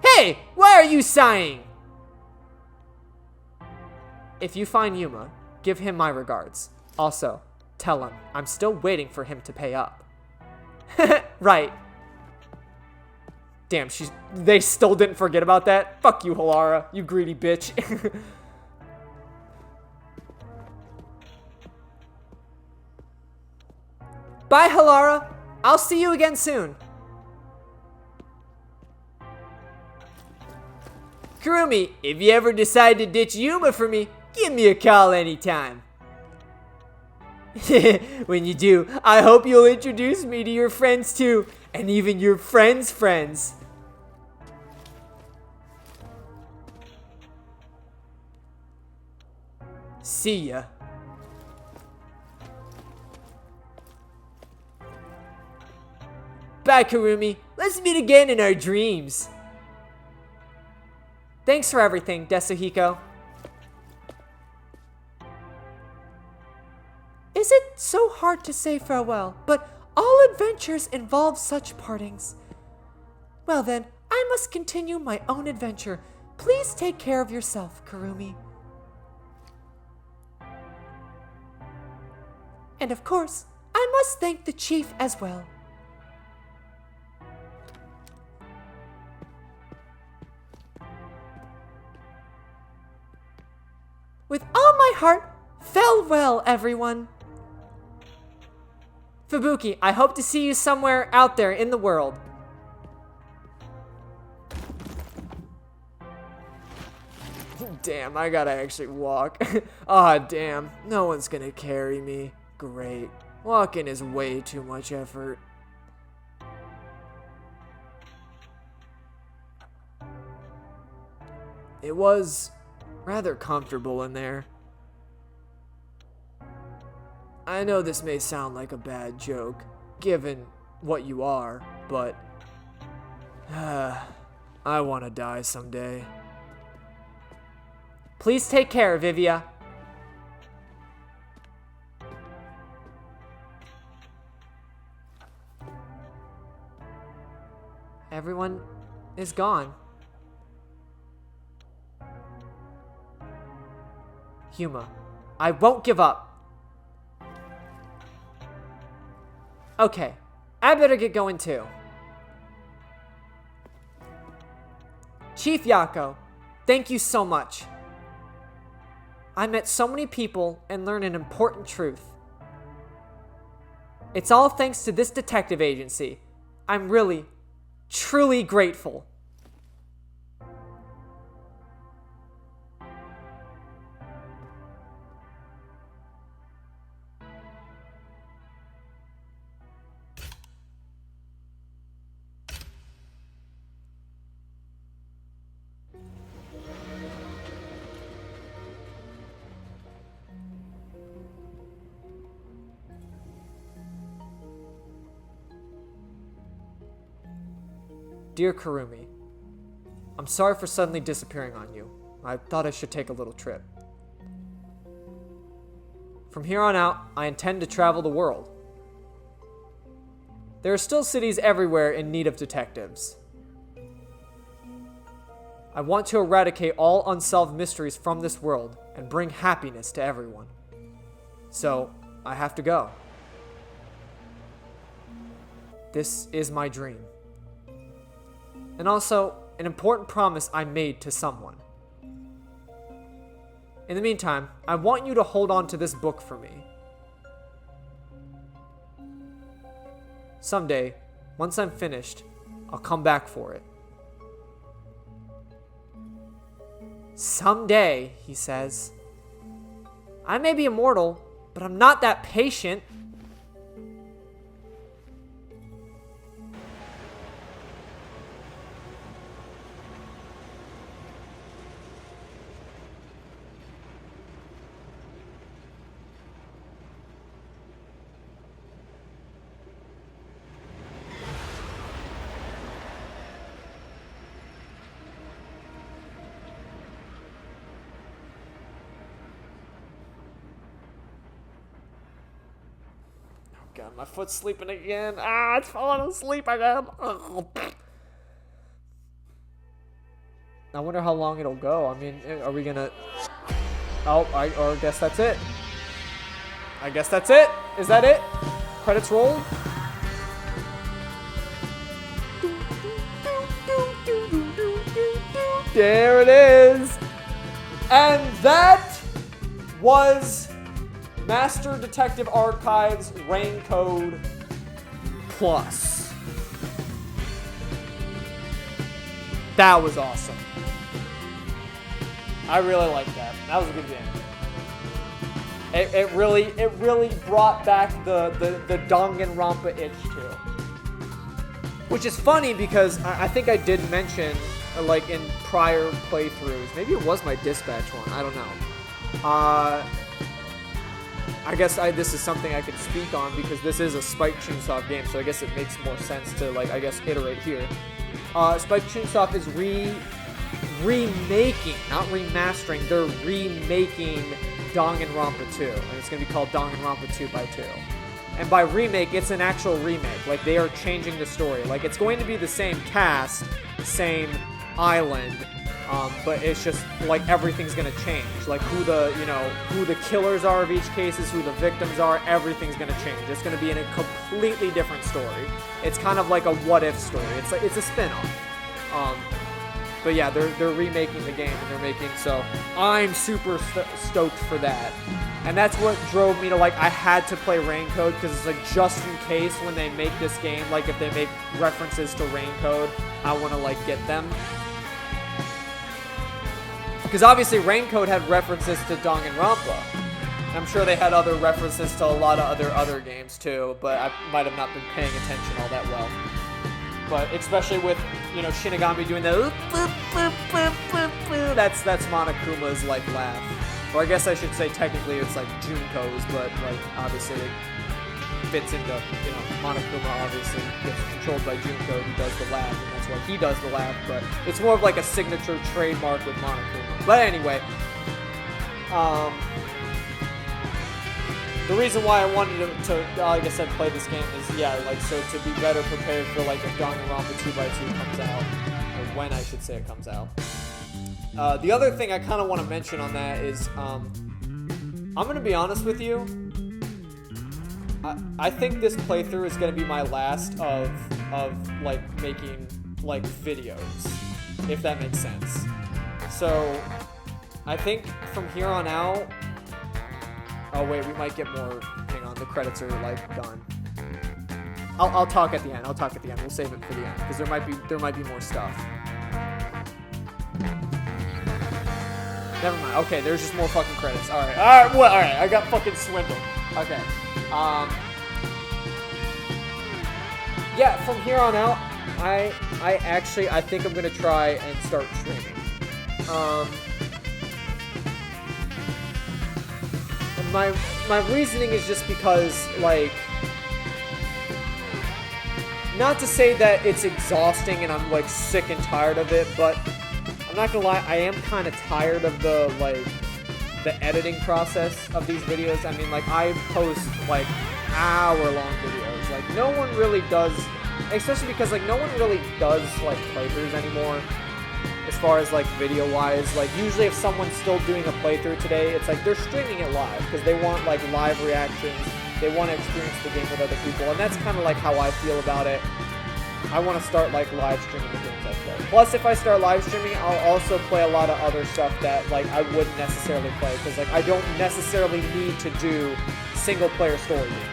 Hey, why are you sighing? If you find Yuma, give him my regards. Also, tell him I'm still waiting for him to pay up. Right. Damn, they still didn't forget about that? Fuck you, Halara, you greedy bitch. Bye, Halara. I'll see you again soon. Kurumi, if you ever decide to ditch Yuma for me, give me a call anytime. When you do, I hope you'll introduce me to your friends too, and even your friends' friends. See ya. Bye, Kurumi. Let's meet again in our dreams. Thanks for everything, Desuhiko. Is it so hard to say farewell? But all adventures involve such partings. Well then, I must continue my own adventure. Please take care of yourself, Kurumi. And of course, I must thank the chief as well. With all my heart, farewell, everyone. Fubuki, I hope to see you somewhere out there in the world. Damn, I gotta actually walk. Ah, damn. No one's gonna carry me. Great. Walking is way too much effort. It was rather comfortable in there. I know this may sound like a bad joke, given what you are, but I want to die someday. Please take care, Vivia. Everyone is gone. Huma, I won't give up. Okay, I better get going too. Chief Yako, thank you so much. I met so many people and learned an important truth. It's all thanks to this detective agency. I'm really, truly grateful. Dear Kurumi, I'm sorry for suddenly disappearing on you. I thought I should take a little trip. From here on out, I intend to travel the world. There are still cities everywhere in need of detectives. I want to eradicate all unsolved mysteries from this world and bring happiness to everyone. So, I have to go. This is my dream. And also, an important promise I made to someone. In the meantime, I want you to hold on to this book for me. Someday, once I'm finished, I'll come back for it. Someday, he says. I may be immortal, but I'm not that patient. God, my foot's sleeping again. Ah, it's falling asleep again. Ugh. I wonder how long it'll go. I mean, are we gonna... Oh, I guess that's it. I guess that's it. Is that it? Credits roll? There it is. And that was Master Detective Archives Raincode Plus. That was awesome. I really liked that. That was a good game. It really brought back the Danganronpa itch too. Which is funny because I think I did mention, like in prior playthroughs, maybe it was my Dispatch one, I don't know. I guess this is something I could speak on because this is a Spike Chunsoft game, so I guess it makes more sense to, like, I guess, iterate here. Spike Chunsoft is remaking, not remastering, they're remaking Danganronpa 2, and it's going to be called Danganronpa 2x2. And by remake, it's an actual remake. Like, they are changing the story. Like, it's going to be the same cast, same island, but it's just, like, everything's gonna change. Like, who the killers are of each case, who the victims are, everything's gonna change. It's gonna be in a completely different story. It's kind of like a what-if story. It's a spin-off. But yeah, they're remaking the game, and they're making, so I'm super stoked for that. And that's what drove me to, like, I had to play Raincode, because it's like, just in case when they make this game, like, if they make references to Raincode, I want to, like, get them. Because obviously Raincode had references to Danganronpa. I'm sure they had other references to a lot of other games too, but I might have not been paying attention all that well. But especially with, you know, Shinigami doing the that's Monokuma's like laugh. Or I guess I should say technically it's like Junko's, but like obviously it fits into, you know, Monokuma obviously gets controlled by Junko who does the laugh, and that's why he does the laugh, but it's more of like a signature trademark with Monokuma. But anyway, the reason why I wanted to, like I said, play this game is, yeah, like, so to be better prepared for, like, if Danganronpa 2x2 comes out, or when I should say it comes out. The other thing I kind of want to mention on that is, I'm going to be honest with you, I think this playthrough is going to be my last of, like, making, like, videos, if that makes sense. So, I think from here on out, oh wait, we might get more. Hang on, the credits are like done. I'll talk at the end. We'll save it for the end because there might be more stuff. Never mind. Okay, there's just more fucking credits. All right. Well, all right. I got fucking swindled. Okay. Yeah. From here on out, I think I'm gonna try and start streaming. My reasoning is just because, like, not to say that it's exhausting and I'm, like, sick and tired of it, but I'm not gonna lie, I am kind of tired of the, like, the editing process of these videos. I mean, like, I post, like, hour-long videos. Like, no one really does, especially because, like, no one really does, like, playthroughs anymore. As far as, like, video-wise, like, usually if someone's still doing a playthrough today, it's like they're streaming it live because they want, like, live reactions. They want to experience the game with other people, and that's kind of, like, how I feel about it. I want to start, like, live streaming the games I play. Plus, if I start live streaming, I'll also play a lot of other stuff that, like, I wouldn't necessarily play because, like, I don't necessarily need to do single-player story games.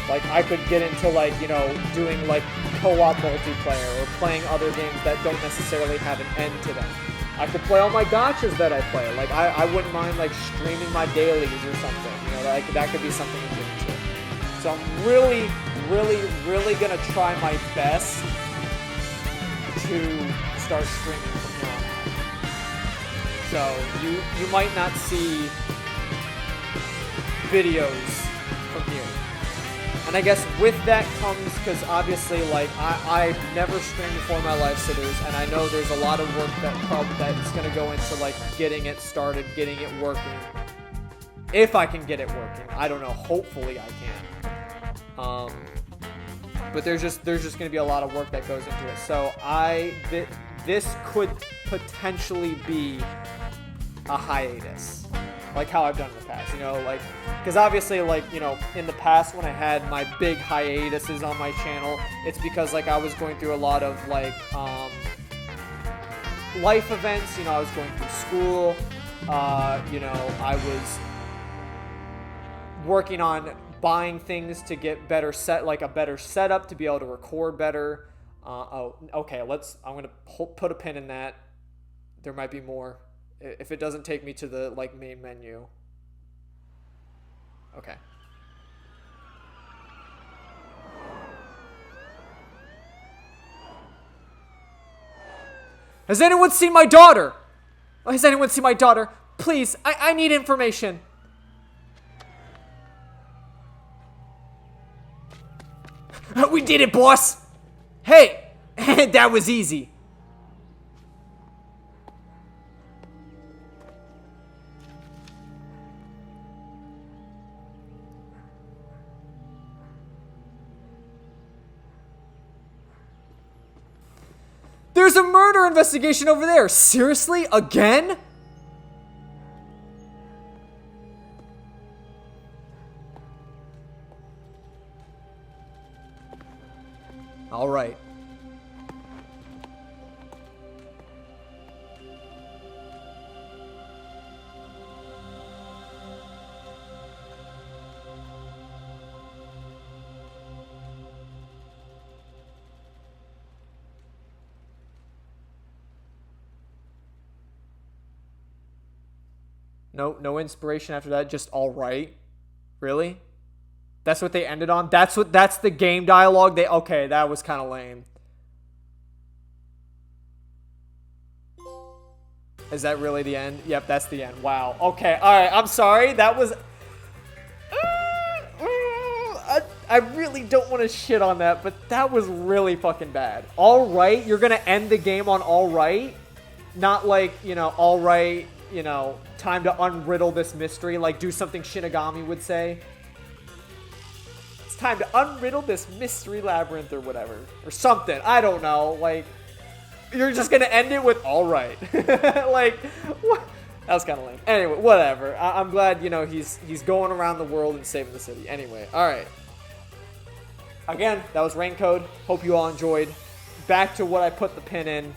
Like, I could get into, like, you know, doing, like, co-op multiplayer or playing other games that don't necessarily have an end to them. I could play all my gachas that I play. Like, I wouldn't mind, like, streaming my dailies or something. You know, like, that could be something to get into. So I'm really, really, really gonna try my best to start streaming from here on out. So, you might not see videos from here. And I guess with that comes, because obviously, like, I've never streamed before in my live sitters, and I know there's a lot of work that's going to go into, like, getting it started, getting it working. If I can get it working. I don't know. Hopefully I can. But there's just going to be a lot of work that goes into it. So this could potentially be a hiatus. Like how I've done in the past, you know, like, because obviously, like, you know, in the past when I had my big hiatuses on my channel, it's because, like, I was going through a lot of, like, life events, you know, I was going through school, you know, I was working on buying things to get better a better setup to be able to record better. Okay, I'm going to put a pin in that. There might be more. If it doesn't take me to the, like, main menu. Okay. Has anyone seen my daughter? Has anyone seen my daughter? Please, I need information. We did it, boss. Hey, that was easy. There's a murder investigation over there. Seriously? Again? All right. No inspiration after that. Just all right. Really? That's what they ended on. That's the game dialogue. Okay, that was kind of lame. Is that really the end? Yep, that's the end. Wow. Okay. All right. I'm sorry. That was. I really don't want to shit on that, but that was really fucking bad. All right, you're gonna end the game on all right, not like, you know, all right, you know, time to unriddle this mystery, like do something Shinigami would say. It's time to unriddle this mystery labyrinth or whatever, or something. I don't know. Like, you're just gonna end it with all right. Like, what? That was kind of lame. Anyway, whatever. I'm glad, you know, he's going around the world and saving the city. Anyway, all right. Again, that was Raincode. Hope you all enjoyed. Back to what I put the pin in.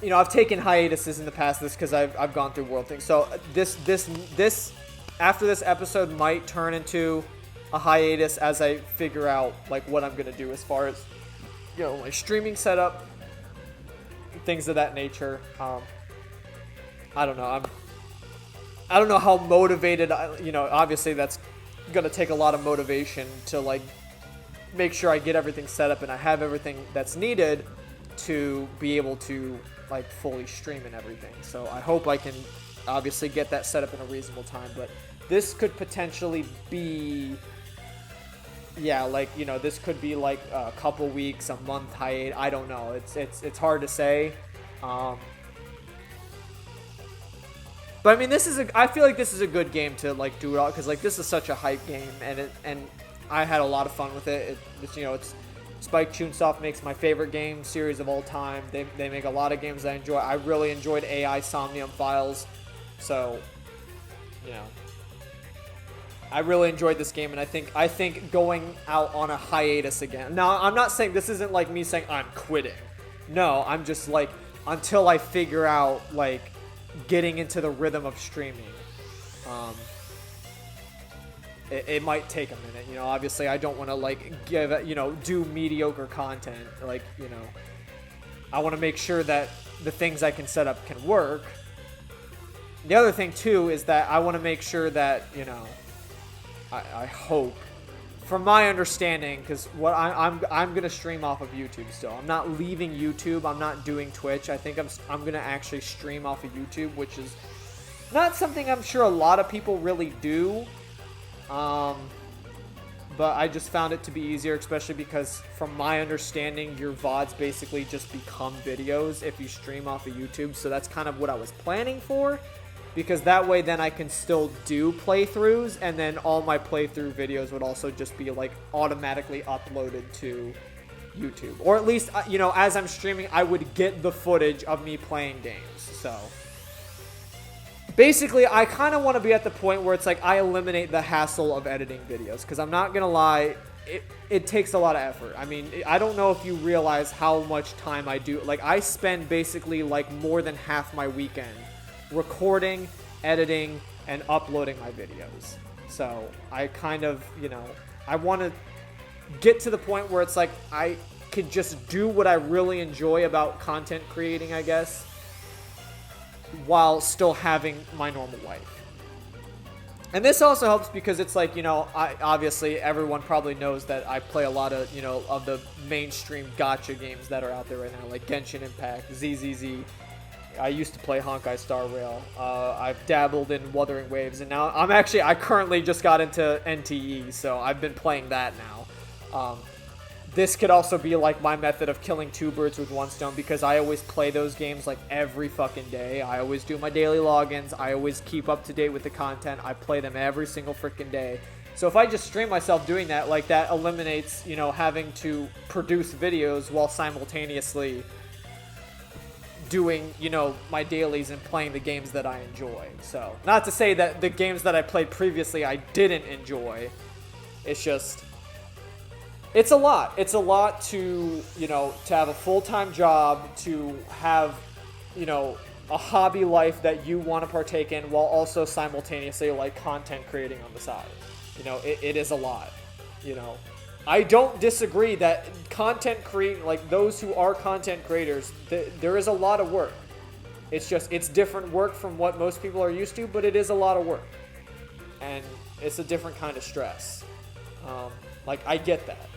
You know, I've taken hiatuses in the past this because I've gone through world things. So this after this episode might turn into a hiatus as I figure out like what I'm gonna do as far as, you know, my streaming setup, things of that nature. I don't know. I don't know how motivated. You know, obviously that's gonna take a lot of motivation to like make sure I get everything set up and I have everything that's needed to be able to like fully stream and everything. So I hope I can obviously get that set up in a reasonable time, but this could potentially be, yeah, like, you know, this could be like a couple weeks, a month hiatus. I don't know. It's hard to say. But I mean, I feel like this is a good game to like do it all, because like this is such a hype game, and I had a lot of fun with it. It's, you know, Spike Chunsoft makes my favorite game series of all time. They make a lot of games I enjoy. I really enjoyed AI Somnium Files, so, you know, I really enjoyed this game, and I think going out on a hiatus again. Now, I'm not saying this isn't like me saying I'm quitting. No, I'm just like, until I figure out like getting into the rhythm of streaming. It might take a minute, you know. Obviously, I don't want to like do mediocre content. Like, you know, I want to make sure that the things I can set up can work. The other thing too is that I want to make sure that, you know, I hope, from my understanding, because what I'm gonna stream off of YouTube still. I'm not leaving YouTube. I'm not doing Twitch. I think I'm gonna actually stream off of YouTube, which is not something I'm sure a lot of people really do. But I just found it to be easier, especially because from my understanding, your VODs basically just become videos if you stream off of YouTube. So that's kind of what I was planning for, because that way then I can still do playthroughs, and then all my playthrough videos would also just be like automatically uploaded to YouTube. Or at least, you know, as I'm streaming, I would get the footage of me playing games. So basically, I kind of want to be at the point where it's like I eliminate the hassle of editing videos, because I'm not going to lie, it takes a lot of effort. I mean, I don't know if you realize how much time I do. Like, I spend basically like more than half my weekend recording, editing, and uploading my videos. So I kind of, you know, I want to get to the point where it's like I could just do what I really enjoy about content creating, I guess, while still having my normal life. And this also helps because it's like, you know, obviously everyone probably knows that I play a lot of, you know, of the mainstream gacha games that are out there right now, like Genshin Impact, ZZZ. I used to play Honkai Star Rail. I've dabbled in Wuthering Waves, and now I currently just got into NTE, so I've been playing that now. This could also be like my method of killing two birds with one stone, because I always play those games like every fucking day. I always do my daily logins. I always keep up to date with the content. I play them every single freaking day. So if I just stream myself doing that, like, that eliminates, you know, having to produce videos while simultaneously doing, you know, my dailies and playing the games that I enjoy. So, not to say that the games that I played previously I didn't enjoy. It's just, it's a lot. It's a lot to, you know, to have a full-time job, to have, you know, a hobby life that you want to partake in while also simultaneously, like, content creating on the side. You know, it is a lot, you know. I don't disagree that content creating, like, those who are content creators, there is a lot of work. It's different work from what most people are used to, but it is a lot of work. And it's a different kind of stress. Like, I get that.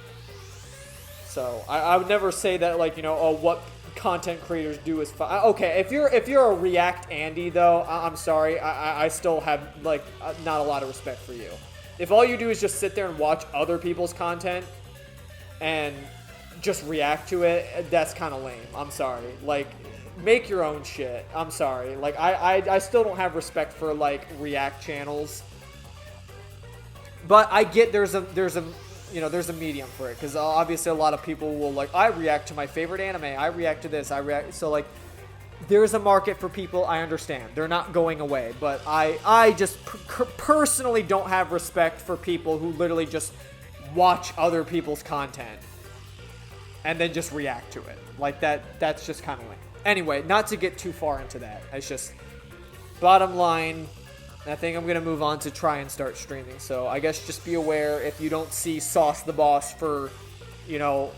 So, I would never say that, like, you know, oh, what content creators do is fine. Okay, if you're a React Andy, though, I'm sorry. I still have, like, not a lot of respect for you. If all you do is just sit there and watch other people's content and just react to it, that's kind of lame. I'm sorry. Like, make your own shit. I'm sorry. Like, I still don't have respect for, like, React channels. But I get there's a medium for it, because obviously a lot of people will, like, I react to my favorite anime, I react to this, so, like, there's a market for people. I understand, they're not going away, but I just personally don't have respect for people who literally just watch other people's content and then just react to it like that. That's just kind of lame. Anyway, not to get too far into that, it's just bottom line, I think I'm going to move on to try and start streaming. So I guess just be aware, if you don't see Sauce the Boss for, you know,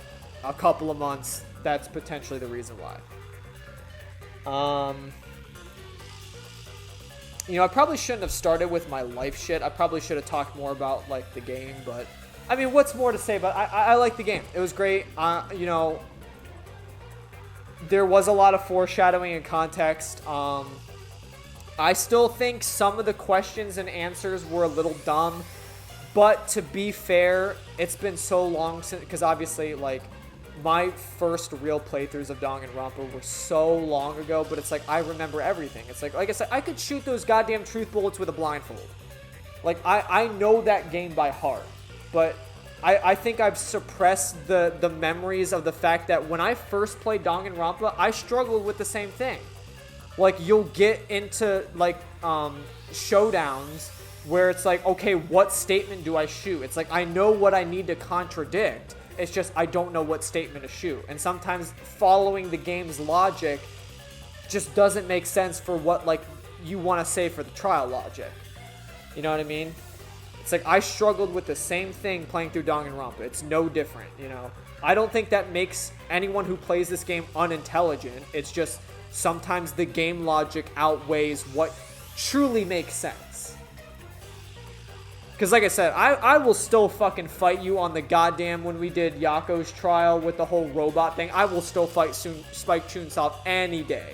a couple of months, that's potentially the reason why. You know, I probably shouldn't have started with my life shit. I probably should have talked more about, like, the game. But, I mean, what's more to say about it? I like the game. It was great. You know, there was a lot of foreshadowing and context. I still think some of the questions and answers were a little dumb, but to be fair, it's been so long since, because obviously, like, my first real playthroughs of Danganronpa were so long ago, but it's like, I remember everything. It's like I said, I could shoot those goddamn truth bullets with a blindfold. Like, I know that game by heart, but I think I've suppressed the memories of the fact that when I first played Danganronpa, I struggled with the same thing. Like, you'll get into, like, showdowns where it's like, okay, what statement do I shoot? It's like, I know what I need to contradict. It's just, I don't know what statement to shoot. And sometimes following the game's logic just doesn't make sense for what, like, you want to say for the trial logic. You know what I mean? It's like, I struggled with the same thing playing through Danganronpa. It's no different, you know? I don't think that makes anyone who plays this game unintelligent. It's just, sometimes the game logic outweighs what truly makes sense. Because like I said, I will still fucking fight you on the goddamn, when we did Yako's trial with the whole robot thing, I will still fight Spike Chunsoft any day.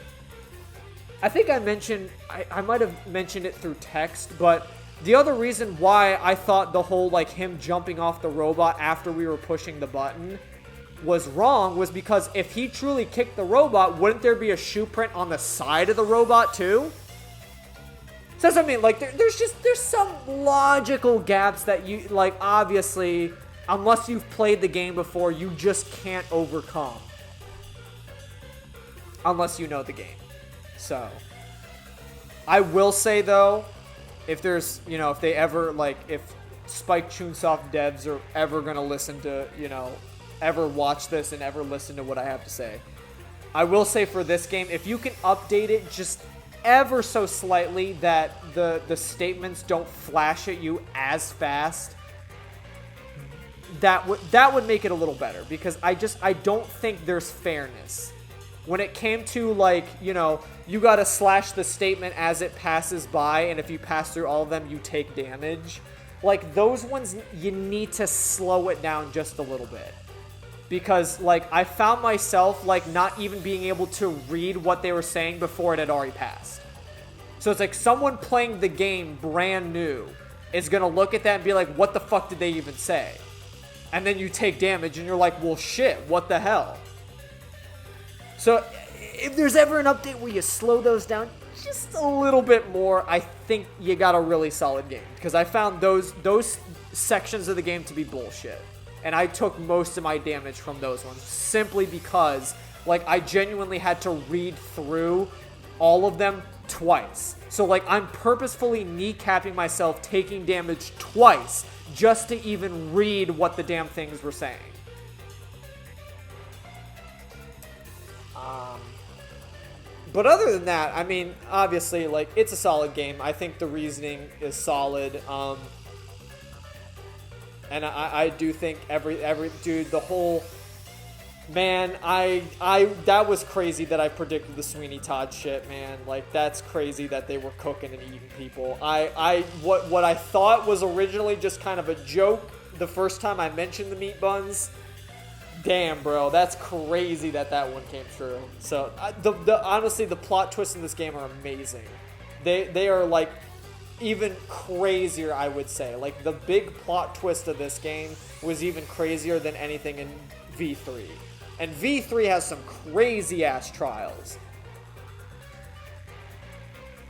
I think I mentioned, I might have mentioned it through text, but the other reason why I thought the whole, like, him jumping off the robot after we were pushing the button was wrong was because if he truly kicked the robot, wouldn't there be a shoe print on the side of the robot too? So that's what I mean, like, there's some logical gaps that you, like, obviously, unless you've played the game before, you just can't overcome. Unless you know the game. So, I will say though, if there's, you know, if they ever, like, if Spike Chunsoft devs are ever gonna listen to, you know, ever watch this and ever listen to what I have to say, I will say for this game, if you can update it just ever so slightly that the statements don't flash at you as fast, that would make it a little better, because I don't think there's fairness when it came to, like, you know, you gotta slash the statement as it passes by, and if you pass through all of them you take damage. Like, those ones, you need to slow it down just a little bit. Because, like, I found myself, like, not even being able to read what they were saying before it had already passed. So it's like someone playing the game brand new is going to look at that and be like, what the fuck did they even say? And then you take damage and you're like, well, shit, what the hell? So if there's ever an update where you slow those down just a little bit more, I think you got a really solid game. Because I found those sections of the game to be bullshit. And I took most of my damage from those ones simply because, like, I genuinely had to read through all of them twice. So, like, I'm purposefully kneecapping myself, taking damage twice, just to even read what the damn things were saying. But other than that, I mean, obviously, like, it's a solid game. I think the reasoning is solid. And I do think every dude, the whole Man, that was crazy that I predicted the Sweeney Todd shit, man. Like, that's crazy that they were cooking and eating people. What I thought was originally just kind of a joke the first time I mentioned the meat buns. Damn, bro, that's crazy that one came true. So, honestly, the plot twists in this game are amazing. They are, like, even crazier, I would say. Like, the big plot twist of this game was even crazier than anything in V3. And V3 has some crazy-ass trials.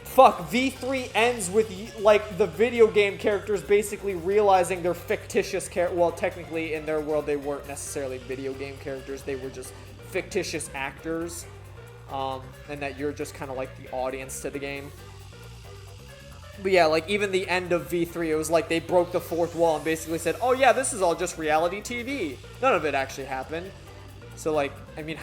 Fuck, V3 ends with, like, the video game characters basically realizing they're fictitious well, technically, in their world, they weren't necessarily video game characters. They were just fictitious actors. And that you're just kind of like the audience to the game. But yeah, like, even the end of V3, it was like they broke the fourth wall and basically said, oh yeah, this is all just reality TV. None of it actually happened. So, like, I mean,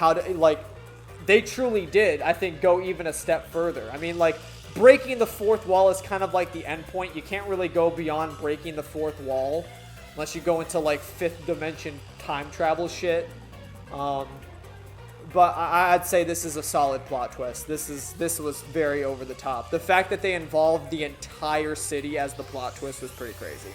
they truly did, I think, go even a step further. I mean, like, breaking the fourth wall is kind of like the end point. You can't really go beyond breaking the fourth wall unless you go into, like, fifth dimension time travel shit. But I'd say this is a solid plot twist. This was very over the top. The fact that they involved the entire city as the plot twist was pretty crazy.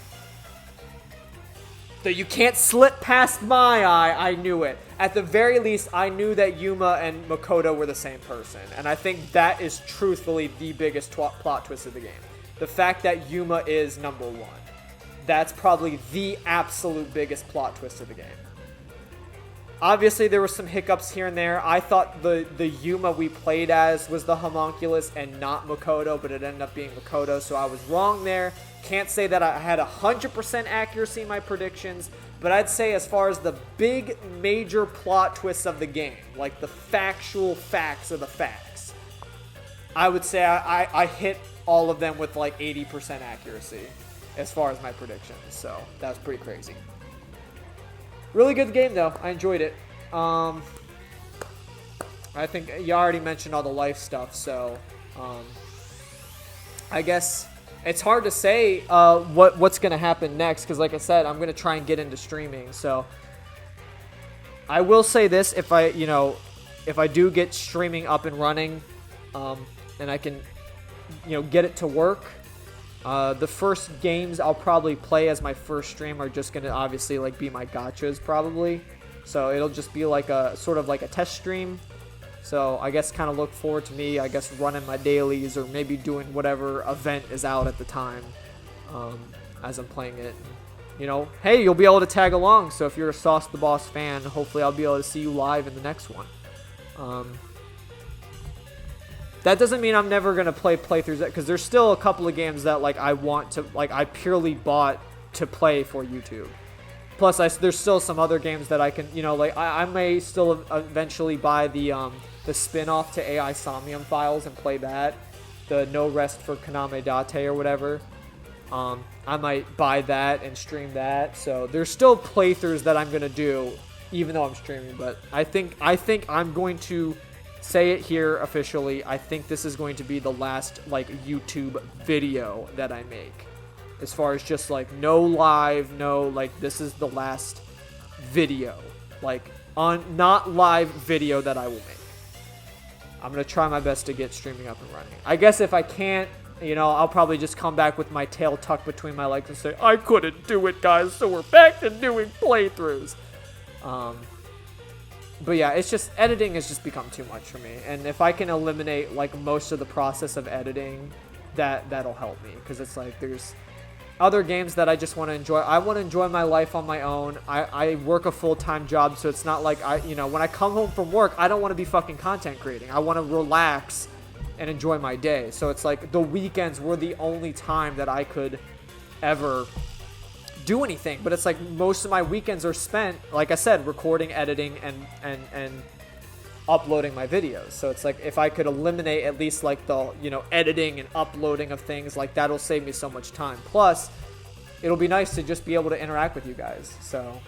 So you can't slip past my eye, I knew it. At the very least, I knew that Yuma and Makoto were the same person. And I think that is truthfully the biggest plot twist of the game. The fact that Yuma is number one. That's probably the absolute biggest plot twist of the game. Obviously, there were some hiccups here and there. I thought the Yuma we played as was the homunculus and not Makoto, but it ended up being Makoto, so I was wrong there. Can't say that I had 100% accuracy in my predictions, but I'd say as far as the big major plot twists of the game, like the factual facts of the facts, I would say I hit all of them with like 80% accuracy as far as my predictions, so that was pretty crazy. Really good game, though. I enjoyed it. I think you already mentioned all the life stuff, so I guess it's hard to say what's going to happen next, because like I said, I'm going to try and get into streaming. So I will say this, if I do get streaming up and running, and I can, get it to work, the first games I'll probably play as my first stream are just going to obviously like be my gachas probably. So it'll just be like a sort of like a test stream. So I guess kind of look forward to me, I guess, running my dailies or maybe doing whatever event is out at the time as I'm playing it. Hey, you'll be able to tag along. So if you're a Sauce the Boss fan, hopefully I'll be able to see you live in the next one. That doesn't mean I'm never going to play playthroughs, because there's still a couple of games that like I want to, like I purely bought to play for YouTube. Plus, there's still some other games that I can, like I may still eventually buy the spin-off to AI Somnium Files and play that. The No Rest for Kaname Date or whatever. I might buy that and stream that. So there's still playthroughs that I'm going to do, even though I'm streaming. But I think I'm going to say it here officially. I think this is going to be the last like YouTube video that I make. As far as just like no live, this is the last video. Like not live video that I will make. I'm going to try my best to get streaming up and running. I guess if I can't, I'll probably just come back with my tail tucked between my legs and say, I couldn't do it, guys, so we're back to doing playthroughs. But yeah, it's just, editing has just become too much for me. And if I can eliminate, like, most of the process of editing, that'll help me. Because it's like, there's other games that I just want to enjoy. I want to enjoy my life on my own. I work a full-time job, so it's not like, when I come home from work, I don't want to be fucking content creating. I want to relax and enjoy my day. So it's like, the weekends were the only time that I could ever do anything, but it's like most of my weekends are spent, like I said, recording, editing, and uploading my videos. So it's like if I could eliminate at least like the editing and uploading of things, like that'll save me so much time. Plus, it'll be nice to just be able to interact with you guys. So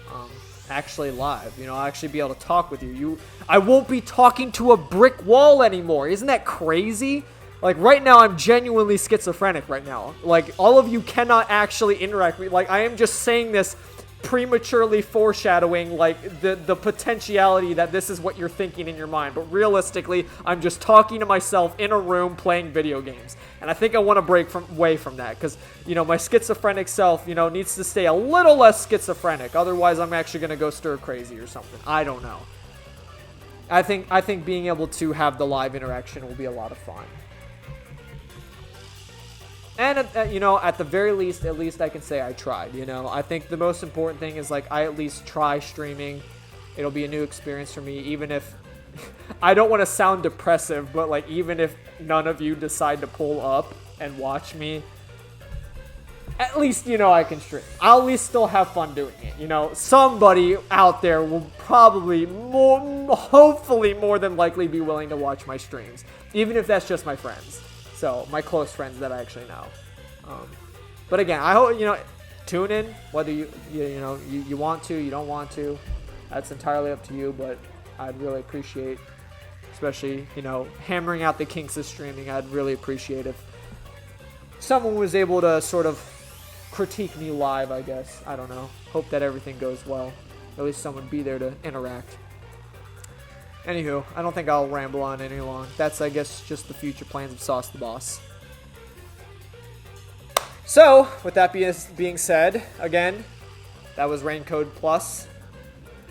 actually live, I'll actually be able to talk with you. I won't be talking to a brick wall anymore. Isn't that crazy? Like, right now, I'm genuinely schizophrenic right now. Like, all of you cannot actually interact with me. Like, I am just saying this prematurely foreshadowing like the potentiality that this is what you're thinking in your mind, but realistically I'm just talking to myself in a room playing video games, and I think I want to break away from that, because you know my schizophrenic self, you know, needs to stay a little less schizophrenic, otherwise I'm actually gonna go stir crazy or something. I don't know. I think being able to have the live interaction will be a lot of fun. And, you know, at the very least, at least I can say I tried, you know. I think the most important thing is, like, I at least try streaming. It'll be a new experience for me, even if... I don't want to sound depressive, but, like, even if none of you decide to pull up and watch me, at least, you know, I can stream. I'll at least still have fun doing it, you know. Somebody out there will probably, hopefully more than likely be willing to watch my streams, even if that's just my friends. So, my close friends that I actually know. But again, I hope, you know, tune in, whether you want to, you don't want to. That's entirely up to you, but I'd really appreciate, especially, you know, hammering out the kinks of streaming, I'd really appreciate if someone was able to sort of critique me live, I guess. I don't know. Hope that everything goes well. At least someone be there to interact. Anywho, I don't think I'll ramble on any long. That's, I guess, just the future plans of Sauce the Boss. So, with that being said, again, that was Raincode Plus.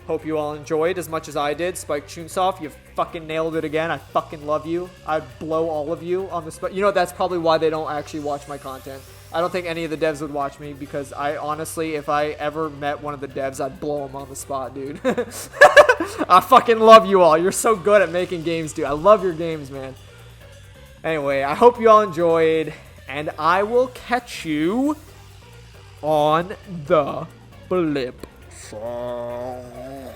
Hope you all enjoyed as much as I did. Spike Chunsoft, you fucking nailed it again. I fucking love you. I'd blow all of you on the spot. You know, that's probably why they don't actually watch my content. I don't think any of the devs would watch me, because I honestly, if I ever met one of the devs, I'd blow them on the spot, dude. I fucking love you all. You're so good at making games, dude. I love your games, man. Anyway, I hope you all enjoyed, and I will catch you on the flip side.